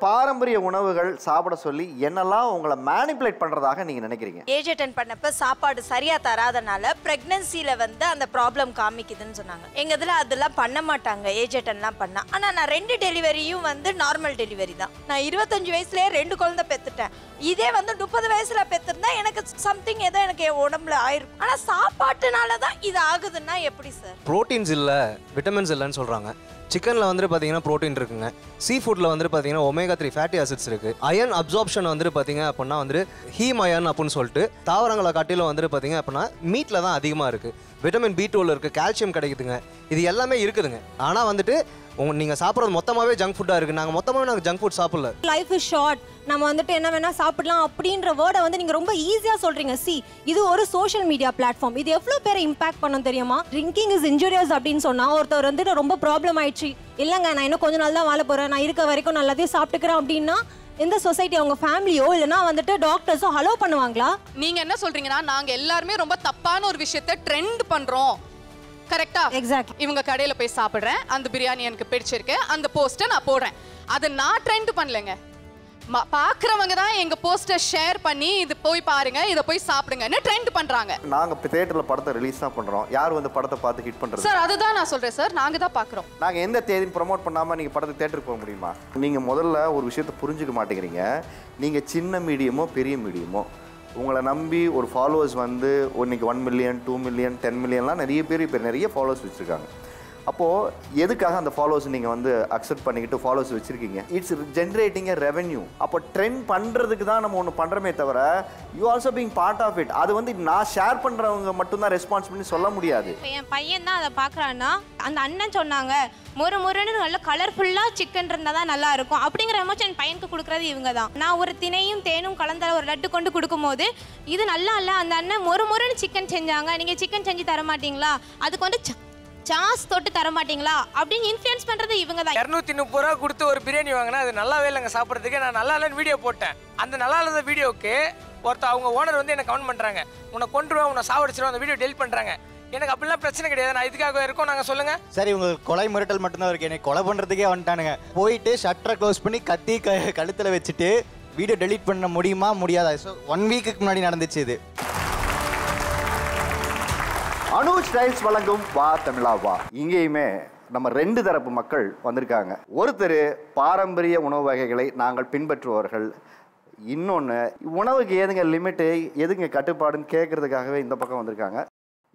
பாரம்பரிய உணவுகள் சாப்பிட சொல்லி என்னெல்லாம் உங்களை மேனிபுலேட் பண்றதாக நீங்க நினைக்கிறீங்க? ஏஜ் அட்டென்ட் பண்ணப்ப சாப்பாடு சரியா தராதனால பிரெக்னன்சில வந்து அந்த ப்ராப்ளம் காமிக்குதுன்னு சொன்னாங்க. எங்க இதுல அதெல்லாம் பண்ண மாட்டாங்க ஏஜ் அட்டென்ட்லாம் பண்ணா. ஆனா நான் 2 டெலிவரியும் வந்து நார்மல் டெலிவரி தான். நான் 25 வயசுலயே 2 குழந்தை பெத்துட்டேன். இதே வந்து 30 வயசுல பெத்திருந்தா எனக்கு சம்திங் ஏதோ எனக்கு உடம்புல ஆயிருக்கும். ஆனா சாப்பாட்டுனால தான் இது ஆகுதுன்னா எப்படி சார்? புரோட்டீன்ஸ் இல்லை, விட்டமின்ஸ் இல்லைன்னு சொல்கிறாங்க. சிக்கனில் வந்துட்டு பார்த்தீங்கன்னா ப்ரோட்டீன் இருக்குங்க. சீ ஃபுட்டில் வந்துட்டு பார்த்தீங்கன்னா ஒமேகா 3 ஃபேட்டி ஆசிட்ஸ் இருக்குது. அயன் அப்சார்ப்ஷன் வந்துட்டு பார்த்தீங்க அப்படின்னா வந்துட்டு ஹீம் அயன் அப்படின்னு சொல்லிட்டு தாவரங்களை காட்டிலும் வந்துட்டு பார்த்தீங்க அப்படின்னா மீட்டில் தான் அதிகமாக இருக்குது. விட்டமின் B12 இருக்குது, கால்சியம் கிடைக்குதுங்க. இது எல்லாமே இருக்குதுங்க. ஆனால் வந்துட்டு நீங்கள் சாப்பிட்றது மொத்தமாகவே ஜங்க் ஃபுட்டாக இருக்குது. நாங்கள் ஜங்க் ஃபுட் சாப்பிடல. லைஃப் இஸ் ஷார்ட், நம்ம வந்துட்டு என்ன வேணா சாப்பிடலாம் அப்படின்ற வேர்டை வந்து நீங்க ரொம்ப ஈஸியா சொல்றீங்க. இது ஒரு சோஷியல் மீடியா பிளாட்ஃபார்ம். இது எவ்வளவு பேரை இம்பாக்ட் பண்ணும் தெரியுமா? ட்ரிங்கிங் இஸ் இன்ஜூரியஸ் அப்படின்னு சொன்னா ஒருத்தர் வந்துட்டு ரொம்ப ப்ராப்ளம் ஆயிடுச்சு, இல்லைங்க நான் இன்னும் கொஞ்ச நாள் தான் வாழ போறேன், நான் இருக்க வரைக்கும் நான் எல்லாத்தையும் சாப்பிட்டுக்கிறேன் அப்படின்னா இந்த சொசைட்டி அவங்க ஃபேமிலியோ இல்லைன்னா வந்துட்டு டாக்டர்ஸோ ஹலோ பண்ணுவாங்களா? நீங்க என்ன சொல்றீங்கன்னா நாங்க எல்லாருமே ரொம்ப தப்பான ஒரு விஷயத்தை ட்ரெண்ட் பண்றோம். கரெக்டா? எக்ஸாக்ட்லி. இவங்க கடையில போய் சாப்பிடுறேன், அந்த பிரியாணி எனக்கு பிடிச்சிருக்கு, அந்த போஸ்டை நான் போடுறேன். அதை நான் ட்ரெண்ட் பண்ணலங்க. பாக்குறவங்க தான் எங்க போஸ்டர் ஷேர் பண்ணி இது போய் பாருங்க, இதை போய் சாப்பிடுங்கன்னு ட்ரெண்ட் பண்றாங்க. நாங்க தியேட்டர்ல படத்தை ரிலீஸ் தான் பண்றோம். யார் வந்து படத்தை பார்த்து ஹிட் பண்றது? சார் அதுதான் நான் சொல்றேன் சார், நாங்க தான் பாக்குறோம். நாங்க எந்த தேதியும் ப்ரோமோட் பண்ணாம நீங்க படத்தை தியேட்டருக்கு போக முடியுமா? நீங்க முதல்ல ஒரு விஷயத்தை புரிஞ்சுக்க மாட்டேங்கிறீங்க. நீங்க சின்ன மீடியமோ பெரிய மீடியமோ உங்களை நம்பி ஒரு ஃபாலோவர்ஸ் வந்து இன்னைக்கு 1 மில்லியன் 2 மில்லியன் 10 மில்லியன்லாம் நிறைய பேர் இப்போ நிறைய ஃபாலோவர்ஸ் வச்சுருக்காங்க. அப்போது எதுக்காக அந்த ஃபாலோவர்ஸ் நீங்கள் வந்து அக்செப்ட் பண்ணிக்கிட்டு ஃபாலோவர்ஸ் வச்சுருக்கீங்க? It's generating a revenue. அப்போ ட்ரெண்ட் பண்ணுறதுக்கு தான் நம்ம ஒன்று பண்ணுறமே தவிர you also being part of it. அது வந்து நான் ஷேர் பண்ணுறவங்க மட்டும்தான் ரெஸ்பான்சிபிலிட்டி சொல்ல முடியாது. என் பையன் தான் அதை பார்க்குறான்னா அந்த அண்ணன் சொன்னாங்க முறுன்னு நல்ல கலர்ஃபுல்லாக சிக்கன் இருந்தால் தான் நல்லா இருக்கும் அப்படிங்கிற எமோஷன் என் பையனுக்கு கொடுக்குறது இவங்க தான். நான் ஒரு தினையும் தேனும் கலந்த ஒரு லட்டு கொண்டு கொடுக்கும்போது இது நல்லா இல்லை, அந்த அண்ணன் முறுன்னு சிக்கன் செஞ்சாங்க, நீங்கள் சிக்கன் செஞ்சு தர மாட்டீங்களா, அதுக்கு வந்து சாஸ் தொட்டு தர மாட்டீங்களா அப்படின்னு இன்ஃப்ளூயன்ஸ் பண்றது இவங்க தான். 230 ரூபா கொடுத்து ஒரு பிரியாணி வாங்கினா அது நல்லாவே இல்லைங்க சாப்பிட்றதுக்கு. நான் நல்லா இல்லைன்னு வீடியோ போட்டேன். அந்த நல்லா இல்லாத வீடியோக்கு அவங்க ஓனர் வந்து என்ன கமெண்ட் பண்ணுறாங்க, உன்னை கொண்டுருவேன், உன்னை சாவடிச்சிருவேன், அந்த வீடியோ டெலிட் பண்ணுறாங்க. எனக்கு அப்படிலாம் பிரச்சனை கிடையாது. நான் இதுக்காக இருக்கோம். நாங்கள் சொல்லுங்க சரி, உங்களுக்கு கொலை மிரட்டல் மட்டும்தான் இருக்கு. எனக்கு கொலை பண்ணுறதுக்கே வந்துட்டானுங்க. போயிட்டு ஷட்டரை க்ளோஸ் பண்ணி கத்தி கழுத்தில் வச்சுட்டு வீடியோ டெலிட் பண்ண முடியுமா முடியாதா? ஸோ 1 வீக்குக்கு முன்னாடி நடந்துச்சு இது. அனுஜ் டைல்ஸ் வழங்கும் வா தமிழா வா. இங்கேயுமே நம்ம 2 தரப்பு மக்கள் வந்திருக்காங்க. ஒருத்தர் பாரம்பரிய உணவு வகைகளை நாங்கள் பின்பற்றுபவர்கள், இன்னொன்று உணவுக்கு ஏதுங்க லிமிட்டு எதுங்க கட்டுப்பாடுன்னு கேட்கறதுக்காகவே இந்த பக்கம் வந்திருக்காங்க.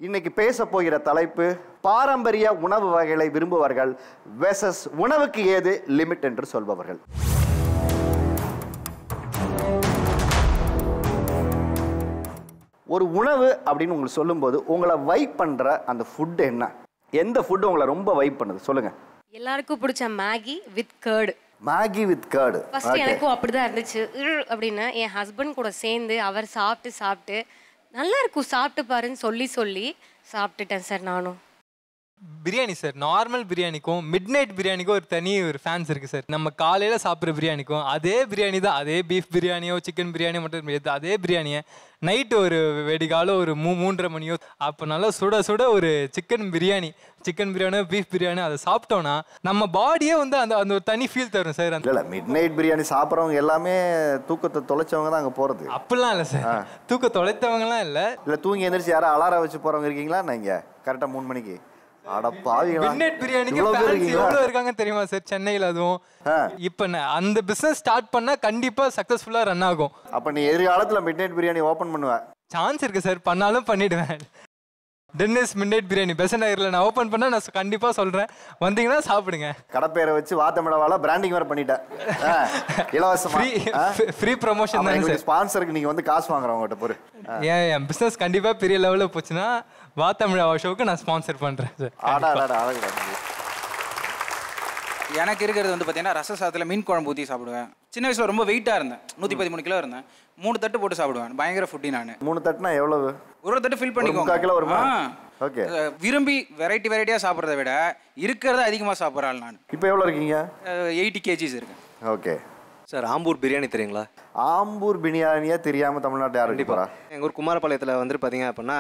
இன்னைக்கு பேச போகிற தலைப்பு பாரம்பரிய உணவு வகைகளை விரும்புபவர்கள் வெர்சஸ் உணவுக்கு ஏது லிமிட் என்று சொல்பவர்கள். ஒரு உணவு அப்படின்னு உங்களுக்கு சொல்லும்போது உங்களை வைப் பண்ணுற அந்த ஃபுட் என்ன? எந்த ஃபுட்டு உங்களை ரொம்ப வைப் பண்ணுது சொல்லுங்க. எல்லாருக்கும் பிடிச்ச Maggi with curd. Maggi with curd first எனக்கும் அப்படிதான் இருந்துச்சு. அப்படின்னு என் ஹஸ்பண்ட் கூட சேர்ந்து அவர் சாப்பிட்டு நல்லா இருக்கும், சாப்பிட்டு பாருன்னு சொல்லி சாப்பிட்டுட்டேன் சார். நானும் பிரியாணி சார், நார்மல் பிரியாணிக்கும் மிட் நைட் பிரியாணிக்கும் ஒரு ஃபேன்ஸ் இருக்குது சார். நம்ம காலையில் சாப்பிட்ற பிரியாணிக்கும் அதே பிரியாணி தான், அதே பீஃப் பிரியாணியோ சிக்கன் பிரியாணியோ மட்டும் அதே பிரியாணியை நைட்டு ஒரு வெடிகாலம் ஒரு 3:30 மணியோ அப்போ நல்லா சுட ஒரு சிக்கன் பிரியாணியோ பீஃப் பிரியாணியோ அதை சாப்பிட்டோன்னா நம்ம பாடியே வந்து அந்த ஒரு தனி ஃபீல் தரும் சார். இல்லை, மிட் நைட் பிரியாணி சாப்பிட்றவங்க எல்லாமே தூக்கத்தை தொலைச்சவங்க தான் அங்கே போகிறது. அப்படிலாம் இல்லை சார், தூக்க தொலைத்தவங்கலாம் இல்லை. இல்லை, தூங்கி எந்திரிச்சு யாரும் அலாரம் வச்சு போகிறவங்க இருக்கீங்களா? நீங்கள் கரெக்டாக 3 மணிக்கு இருக்காங்க தெரியுமா சார் சென்னையில்? அதுவும் இப்ப அந்த பிசினஸ் ஸ்டார்ட் பண்ணா கண்டிப்பா சக்சஸ்ஃபுல்லா ரன் ஆகும். அப்ப நீ எதிர்காலத்துல மிட் நைட் பிரியாணி ஓபன் பண்ணுவ? சான்ஸ் இருக்கு சார், பண்ணாலும் பண்ணிடுவேன். Tennis mid night biryani Besant நகர்ல நான் ஓபன் பண்ணா நான் கண்டிப்பா சொல்றேன், வந்தீங்கன்னா சாப்பிடுங்க. கடப்பேரை வச்சு வாத்தமிழவால பிராண்டிங் வேற பண்ணிட்டேன். இலவசமா ஃப்ரீ ப்ரமோஷன் தான் சார். ஸ்பான்சருக்கு நீங்க வந்து காசு வாங்குறவங்க கிட்ட போரு. என் பிசினஸ் கண்டிப்பா பெரிய லெவல்ல போச்சுன்னா வாத்தமிழவா ஷோக்கு நான் ஸ்பான்சர் பண்றேன் சார். எனக்கு இருக்கிறது வந்து பார்த்தீங்கன்னா ரச சாதத்தில் மீன் குழம்பு ஊற்றி சாப்பிடுவேன். சின்ன வயசில் ரொம்ப வெயிட்டாக இருந்தேன், 113 கிலோ இருந்தேன். 3 தட்டு போட்டு சாப்பிடுவேன், பயங்கர ஃபுட்டி நான். 3 தட்டுனா எவ்வளவு? ஒரு தட்டு ஃபில் பண்ணிக்கோங்க. 1/4 கிலோ வருமா? ஓகே. விரும்பி வெரைட்டியாக சாப்பிட்றத விட இருக்கிறத அதிகமாக சாப்பிட்றாள் நான். இப்போ எவ்வளோ இருக்கீங்க? 80 kgs இருக்கேன். Okay sir. ஆம்பூர் பிரியாணி தெரியுங்களா? ஆம்பூர் பிரியாணியா தெரியாமல் தமிழ்நாட்டில் யாரும் கண்டிப்பாக. எங்கள் ஊர் குமாரபாளையத்தில் வந்துட்டு பார்த்தீங்க அப்படின்னா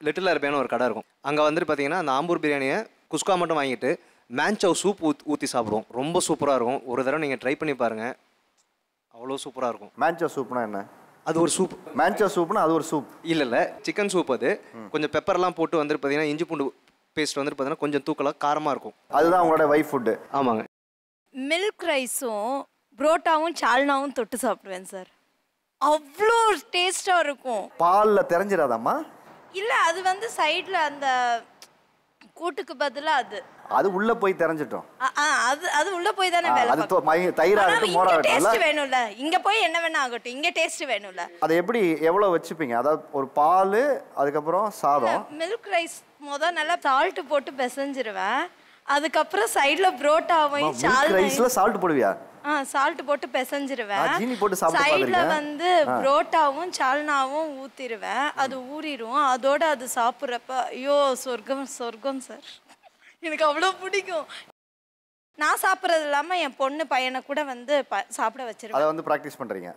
லிட்டில் அரபியான ஒரு கடை இருக்கும். அங்கே வந்துட்டு பார்த்தீங்கன்னா அந்த ஆம்பூர் பிரியாணியை குஸ்கா மட்டும் வாங்கிட்டு மேன்சவ் சூப் ஊற்றி சாப்பிடுவோம். ரொம்ப சூப்பராக இருக்கும். ஒரு தடவை நீங்கள் ட்ரை பண்ணி பாருங்கள், அவ்வளோ சூப்பராக இருக்கும். மேன்ச்சோ சூப்னா என்ன? அது ஒரு சூப். மேன்ச்சோ சூப்னா அது ஒரு சூப் இல்லை சிக்கன் சூப். அது கொஞ்சம் பெப்பர்லாம் போட்டு வந்துட்டு பார்த்தீங்கன்னா இஞ்சி பூண்டு பேஸ்ட் வந்துட்டு பார்த்தீங்கன்னா கொஞ்சம் தூக்கலாக காரமாக இருக்கும். அதுதான் உங்களோட வைஃப் ஃபுட்டு? ஆமாங்க. மில்க் ரைஸும் புரோட்டாவும் சால்னாவும் தொட்டு சாப்பிடுவேன் சார். அவ்வளோ டேஸ்டாக இருக்கும். பாலில் தெரிஞ்சிடாதாம்மா? இல்லை, அது வந்து சைடில் அந்த கூட்டுக்கு பதிலாக அது உள்ள போய் தெரிஞ்சிட்டோம். அது உள்ள போய் தானே வேலை. அது தயிராகட்டும் மோராகட்டும் டேஸ்ட் வேணும்ல. இங்க போய் என்ன வேணா ஆகட்டும், இங்க டேஸ்ட் வேணும்ல. அதை எப்படி எவ்வளவு வச்சுப்பீங்க? அதாவது ஒரு பால், அதுக்கப்புறம் சாதம். மில்க் ரைஸ் நல்லா சால்ட் போட்டு பிசைஞ்சிருவேன். அதுக்கப்புறம் சைடுல புரோட்டாவையும் மில்க் ரைஸ்ல சால்ட் போடுவியா? சால்ட் போட்டு பிசைஞ்சிருவேன். ஜீனி போட்டு சாப்பிட்டு சைடுல வந்து புரோட்டாவும் சால்னாவும் ஊத்திடுவேன். அது ஊறிடும். அதோட அது சாப்பிட்றப்ப ஐயோ சொர்க்கம் சொர்க்கம் சார். எனக்கு அவ்வளோ பிடிக்கும். நான் சாப்பிட்றது இல்லாமல் என் பொண்ணு பையனை கூட வந்து சாப்பிட வச்சிருவேன். அதை வந்து ப்ராக்டிஸ் பண்ணுறீங்க.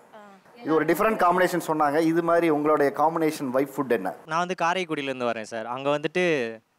இது ஒரு டிஃப்ரெண்ட் காம்பினேஷன் சொன்னாங்க. இது மாதிரி உங்களுடைய காம்பினேஷன் வைஃப் ஃபுட் என்ன? நான் வந்து காரைக்குடியிலேருந்து வரேன் சார். அங்கே வந்துட்டு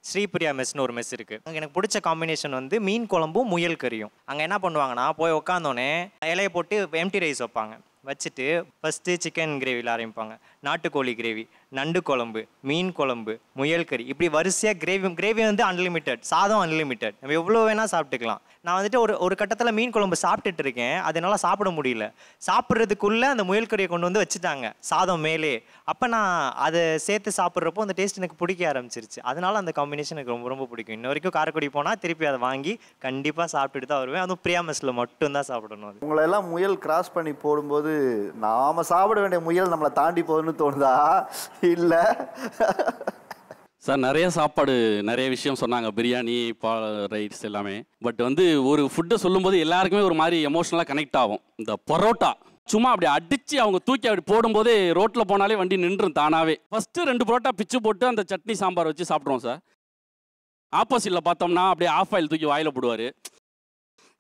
ஸ்ரீபிரியா மெஸ்னு ஒரு மெஸ் இருக்குது. அங்கே எனக்கு பிடிச்ச காம்பினேஷன் வந்து மீன் குழம்பும் முயல் கறியும். அங்கே என்ன பண்ணுவாங்கன்னா, போய் உட்காந்தோடனே இலையை போட்டு எம்டி ரைஸ் வைப்பாங்க. வச்சுட்டு ஃபஸ்ட்டு சிக்கன் கிரேவியில் ஆரம்பிப்பாங்க. நாட்டுக்கோழி கிரேவி, நண்டு குழம்பு, மீன் குழம்பு, முயல் கறி, இப்படி வரிசையாக கிரேவி வந்து அன்லிமிட்டட், சாதம் அன்லிமிட்டட், நம்ம எவ்வளோ வேணால் சாப்பிட்டுக்கலாம். நான் வந்துட்டு ஒரு கட்டத்தில் மீன் குழம்பு சாப்பிட்டுட்டு இருக்கேன். அதனால சாப்பிட முடியல. சாப்பிட்றதுக்குள்ளே அந்த முயல் கறியை கொண்டு வந்து வச்சுட்டாங்க சாதம் மேலே. அப்போ நான் அதை சேர்த்து சாப்பிட்றப்போ அந்த டேஸ்ட் எனக்கு பிடிக்க ஆரம்பிச்சிருச்சு. அதனால அந்த காம்பினேஷன் எனக்கு ரொம்ப ரொம்ப பிடிக்கும். இன்ன வரைக்கும் காரைக்குடி போனால் திருப்பி அதை வாங்கி கண்டிப்பாக சாப்பிட்டுட்டு தான் வருவேன். அதுவும் பிரியா மெஸ்ஸில் மட்டும்தான் சாப்பிடணும். அது உங்களை எல்லாம் முயல் கிராஸ் பண்ணி போடும்போது நாம சாப்பிட வேண்டிய முயல் நம்மளை தாண்டி போகுதுன்னு தோணுதா? இல்லை சார், நிறைய சாப்பாடு நிறைய விஷயம் சொன்னாங்க, பிரியாணி, ரைஸ் எல்லாமே. பட் வந்து ஒரு ஃபுட்டை சொல்லும்போது எல்லாருக்குமே ஒரு மாதிரி எமோஷனலாக கனெக்ட் ஆகும். இந்த பரோட்டா சும்மா அப்படி அடித்து அவங்க தூக்கி அப்படி போடும்போதே ரோட்டில் போனாலே வண்டி நின்றும் தானாகவே. ஃபஸ்ட்டு 2 பரோட்டா பிச்சு போட்டு அந்த சட்னி சாம்பார் வச்சு சாப்பிட்ருவோம் சார். ஆப்போசிட்டில் பார்த்தோம்னா அப்படியே ஆஃப் ஆயில் தூக்கி வாயில் போடுவார்.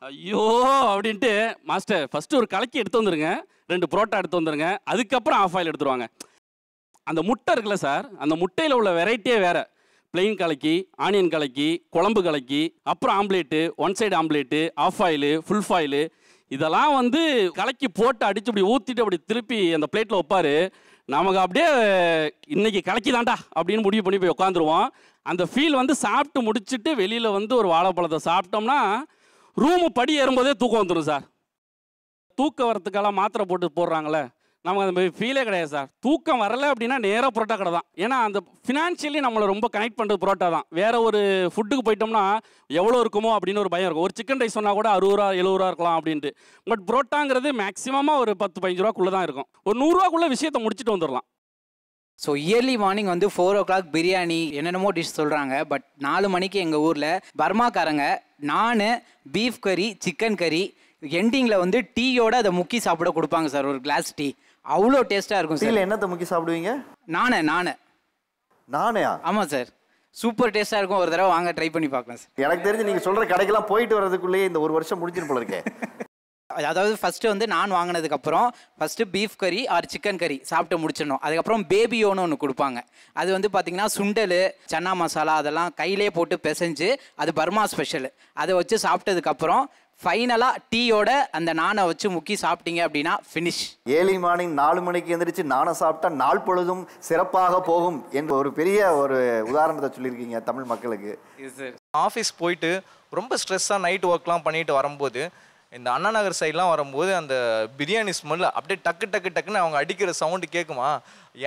ஐயோ அப்படின்ட்டு, மாஸ்டர் ஃபஸ்ட்டு ஒரு கலக்கி எடுத்து வந்துருங்க, 2 பரோட்டா எடுத்து வந்துருங்க, அதுக்கப்புறம் ஆஃப் ஆயில் எடுத்துருவாங்க. அந்த முட்டை இருக்குல்ல சார், அந்த முட்டையில் உள்ள வெரைட்டியே வேறு. பிளெயின் கலக்கி, ஆனியன் கலக்கி, குழம்பு கலக்கி, அப்புறம் omelette, one side omelette, half boil, full boil, இதெல்லாம் வந்து கலக்கி போட்டு அடித்து அப்படி ஊற்றிட்டு அப்படி திருப்பி அந்த பிளேட்டில் வைப்பார். நமக்கு அப்படியே இன்னைக்கு கலக்கி தாண்டா அப்படின்னு முடிவு பண்ணி போய் உட்காந்துருவோம். அந்த ஃபீல் வந்து சாப்பிட்டு முடிச்சுட்டு வெளியில் வந்து ஒரு வாழைப்பழத்தை சாப்பிட்டோம்னா ரூமு படி ஏறும்போதே தூக்கம் வந்துடும் சார். தூக்கம் வரத்துக்கெல்லாம் மாத்திரை போட்டு போடுறாங்களே, நமக்கு அந்த மாதிரி ஃபீலே கிடையாது சார். தூக்கம் வரலை அப்படின்னா நேராக புரோட்டா கடை தான். ஏன்னா அந்த ஃபினான்ஷியலி நம்மளை ரொம்ப கனெக்ட் பண்ணுறது புரோட்டா தான். வேறு ஒரு ஃபுட்டுக்கு போயிட்டோம்னா எவ்வளோ இருக்குமோ அப்படின்னு ஒரு பயம் இருக்கும். ஒரு சிக்கன் ரைஸ் சொன்னால் கூட 60 ரூபா 70 ரூபா இருக்கலாம் அப்படின்ட்டு. பட் புரோட்டாங்கிறது மேக்ஸிமமாக ஒரு 10-15 ரூபாக்குள்ளே தான் இருக்கும். ஒரு 100 ரூபாக்குள்ளே விஷயத்தை முடிச்சுட்டு வந்துடலாம். ஸோ இயர்லி மார்னிங் வந்து 4 o'clock பிரியாணி என்னென்னமோ டிஷ் சொல்கிறாங்க. பட் 4 மணிக்கு எங்கள் ஊரில் பர்மாக்காரங்க நான் பீஃப் கறி, சிக்கன் கறி, எண்டிங்கில் வந்து டீயோட அதை முக்கி சாப்பிட கொடுப்பாங்க சார். ஒரு கிளாஸ் டீ அவ்வளோ டேஸ்ட்டாக இருக்கும் சார். என்னத்தை முக்கி சாப்பிடுவீங்க? நானே ஆமாம் சார், சூப்பர் டேஸ்ட்டாக இருக்கும். ஒரு தடவை வாங்க ட்ரை பண்ணி பார்க்கலாம் சார். எனக்கு தெரிஞ்சு நீங்கள் சொல்கிற கடைக்கெல்லாம் போயிட்டு வர்றதுக்குள்ளேயே இந்த ஒரு வருஷம் முடிஞ்சிடும் போல இருக்கேன். அதாவது ஃபஸ்ட்டு வந்து நான் வாங்கினதுக்கப்புறம் ஃபஸ்ட்டு பீஃப் கறி ஆர் சிக்கன் கறி சாப்பிட்டு முடிச்சிடணும். அதுக்கப்புறம் பேபியோன்னு ஒன்று கொடுப்பாங்க. அது வந்து பார்த்திங்கன்னா சுண்டல், சன்னா மசாலா அதெல்லாம் கையிலே போட்டு பிசைஞ்சு, அது பர்மா ஸ்பெஷல். அதை வச்சு சாப்பிட்டதுக்கப்புறம் ஃபைனலாக டீயோட அந்த நானை வச்சு முக்கி சாப்பிட்டீங்க அப்படின்னா ஃபினிஷ். ஏர்லி மார்னிங் 4 மணிக்கு எழுந்திரிச்சு நானை சாப்பிட்டா நாள் பொழுதும் சிறப்பாக போகும் என்ற ஒரு பெரிய ஒரு உதாரணத்தை சொல்லியிருக்கீங்க தமிழ் மக்களுக்கு. ஆஃபீஸ் போயிட்டு ரொம்ப ஸ்ட்ரெஸ்ஸாக நைட் ஒர்க்லாம் பண்ணிட்டு வரும்போது இந்த அண்ணா நகர் சைட்லாம் வரும்போது அந்த பிரியாணி ஸ்மெல் அப்படியே டக்கு டக்கு டக்குன்னு அவங்க அடிக்கிற சவுண்டு கேட்குமா,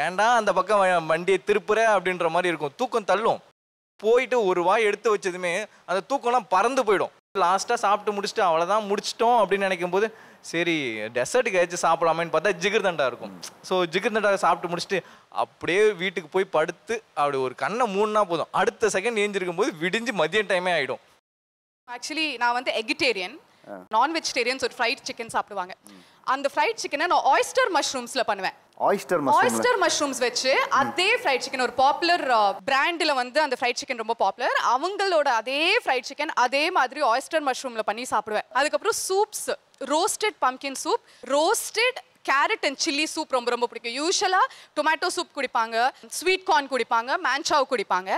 ஏன்டா அந்த பக்கம் வண்டியை திருப்புற அப்படின்ற மாதிரி இருக்கும். தூக்கம் தள்ளும். போயிட்டு ஒரு வாய் எடுத்து வச்சதுமே அந்த தூக்கம்லாம் பறந்து போயிடும். லாஸ்ட்டாக சாப்பிட்டு முடிச்சுட்டு அவ்வளோதான் முடிச்சிட்டோம் அப்படின்னு நினைக்கும் போது சரி டெசர்ட்டுக்கு ஏதாச்சும் சாப்பிடலாமேன்னு பார்த்தா ஜிகிர்தண்டா இருக்கும். ஸோ ஜிகிர்தண்டா சாப்பிட்டு முடிச்சுட்டு அப்படியே வீட்டுக்கு போய் படுத்து அப்படி ஒரு கண்ணை மூணுனா போதும், அடுத்த செகண்ட் ஏஞ்சிருக்கும் போது விடிஞ்சு மதியம் டைமே ஆகிடும். ஆக்சுவலி நான் வந்து எகிட்டேரியன், நான் வெஜிடேரியன்ஸ் ஒரு ஃப்ரைட் சிக்கன் சாப்பிடுவாங்க. அந்த ஃப்ரைட் சிக்கனை நான் ஆயிஸ்டர் மஷ்ரூம்ஸில் பண்ணுவேன். ஆயிஸ்டர் மஷ்ரூம்ஸ் வச்சு அதே ஃப்ரைட் சிக்கன், ஒரு பாப்புலர் பிராண்டில் வந்து அந்த ஃப்ரைட் சிக்கன் ரொம்ப பாப்புலர், அவங்களோட அதே ஃப்ரைட் சிக்கன் அதே மாதிரி ஆயிஸ்டர் மஷ்ரூமில் பண்ணி சாப்பிடுவேன். அதுக்கப்புறம் soups, roasted pumpkin soup, roasted carat and chilli soup ரொம்ப ரொம்ப பிடிக்கும். யூஸ்வலாக டொமேட்டோ சூப் குடிப்பாங்க, ஸ்வீட் கார்ன் குடிப்பாங்க, மேன்சாவ் குடிப்பாங்க.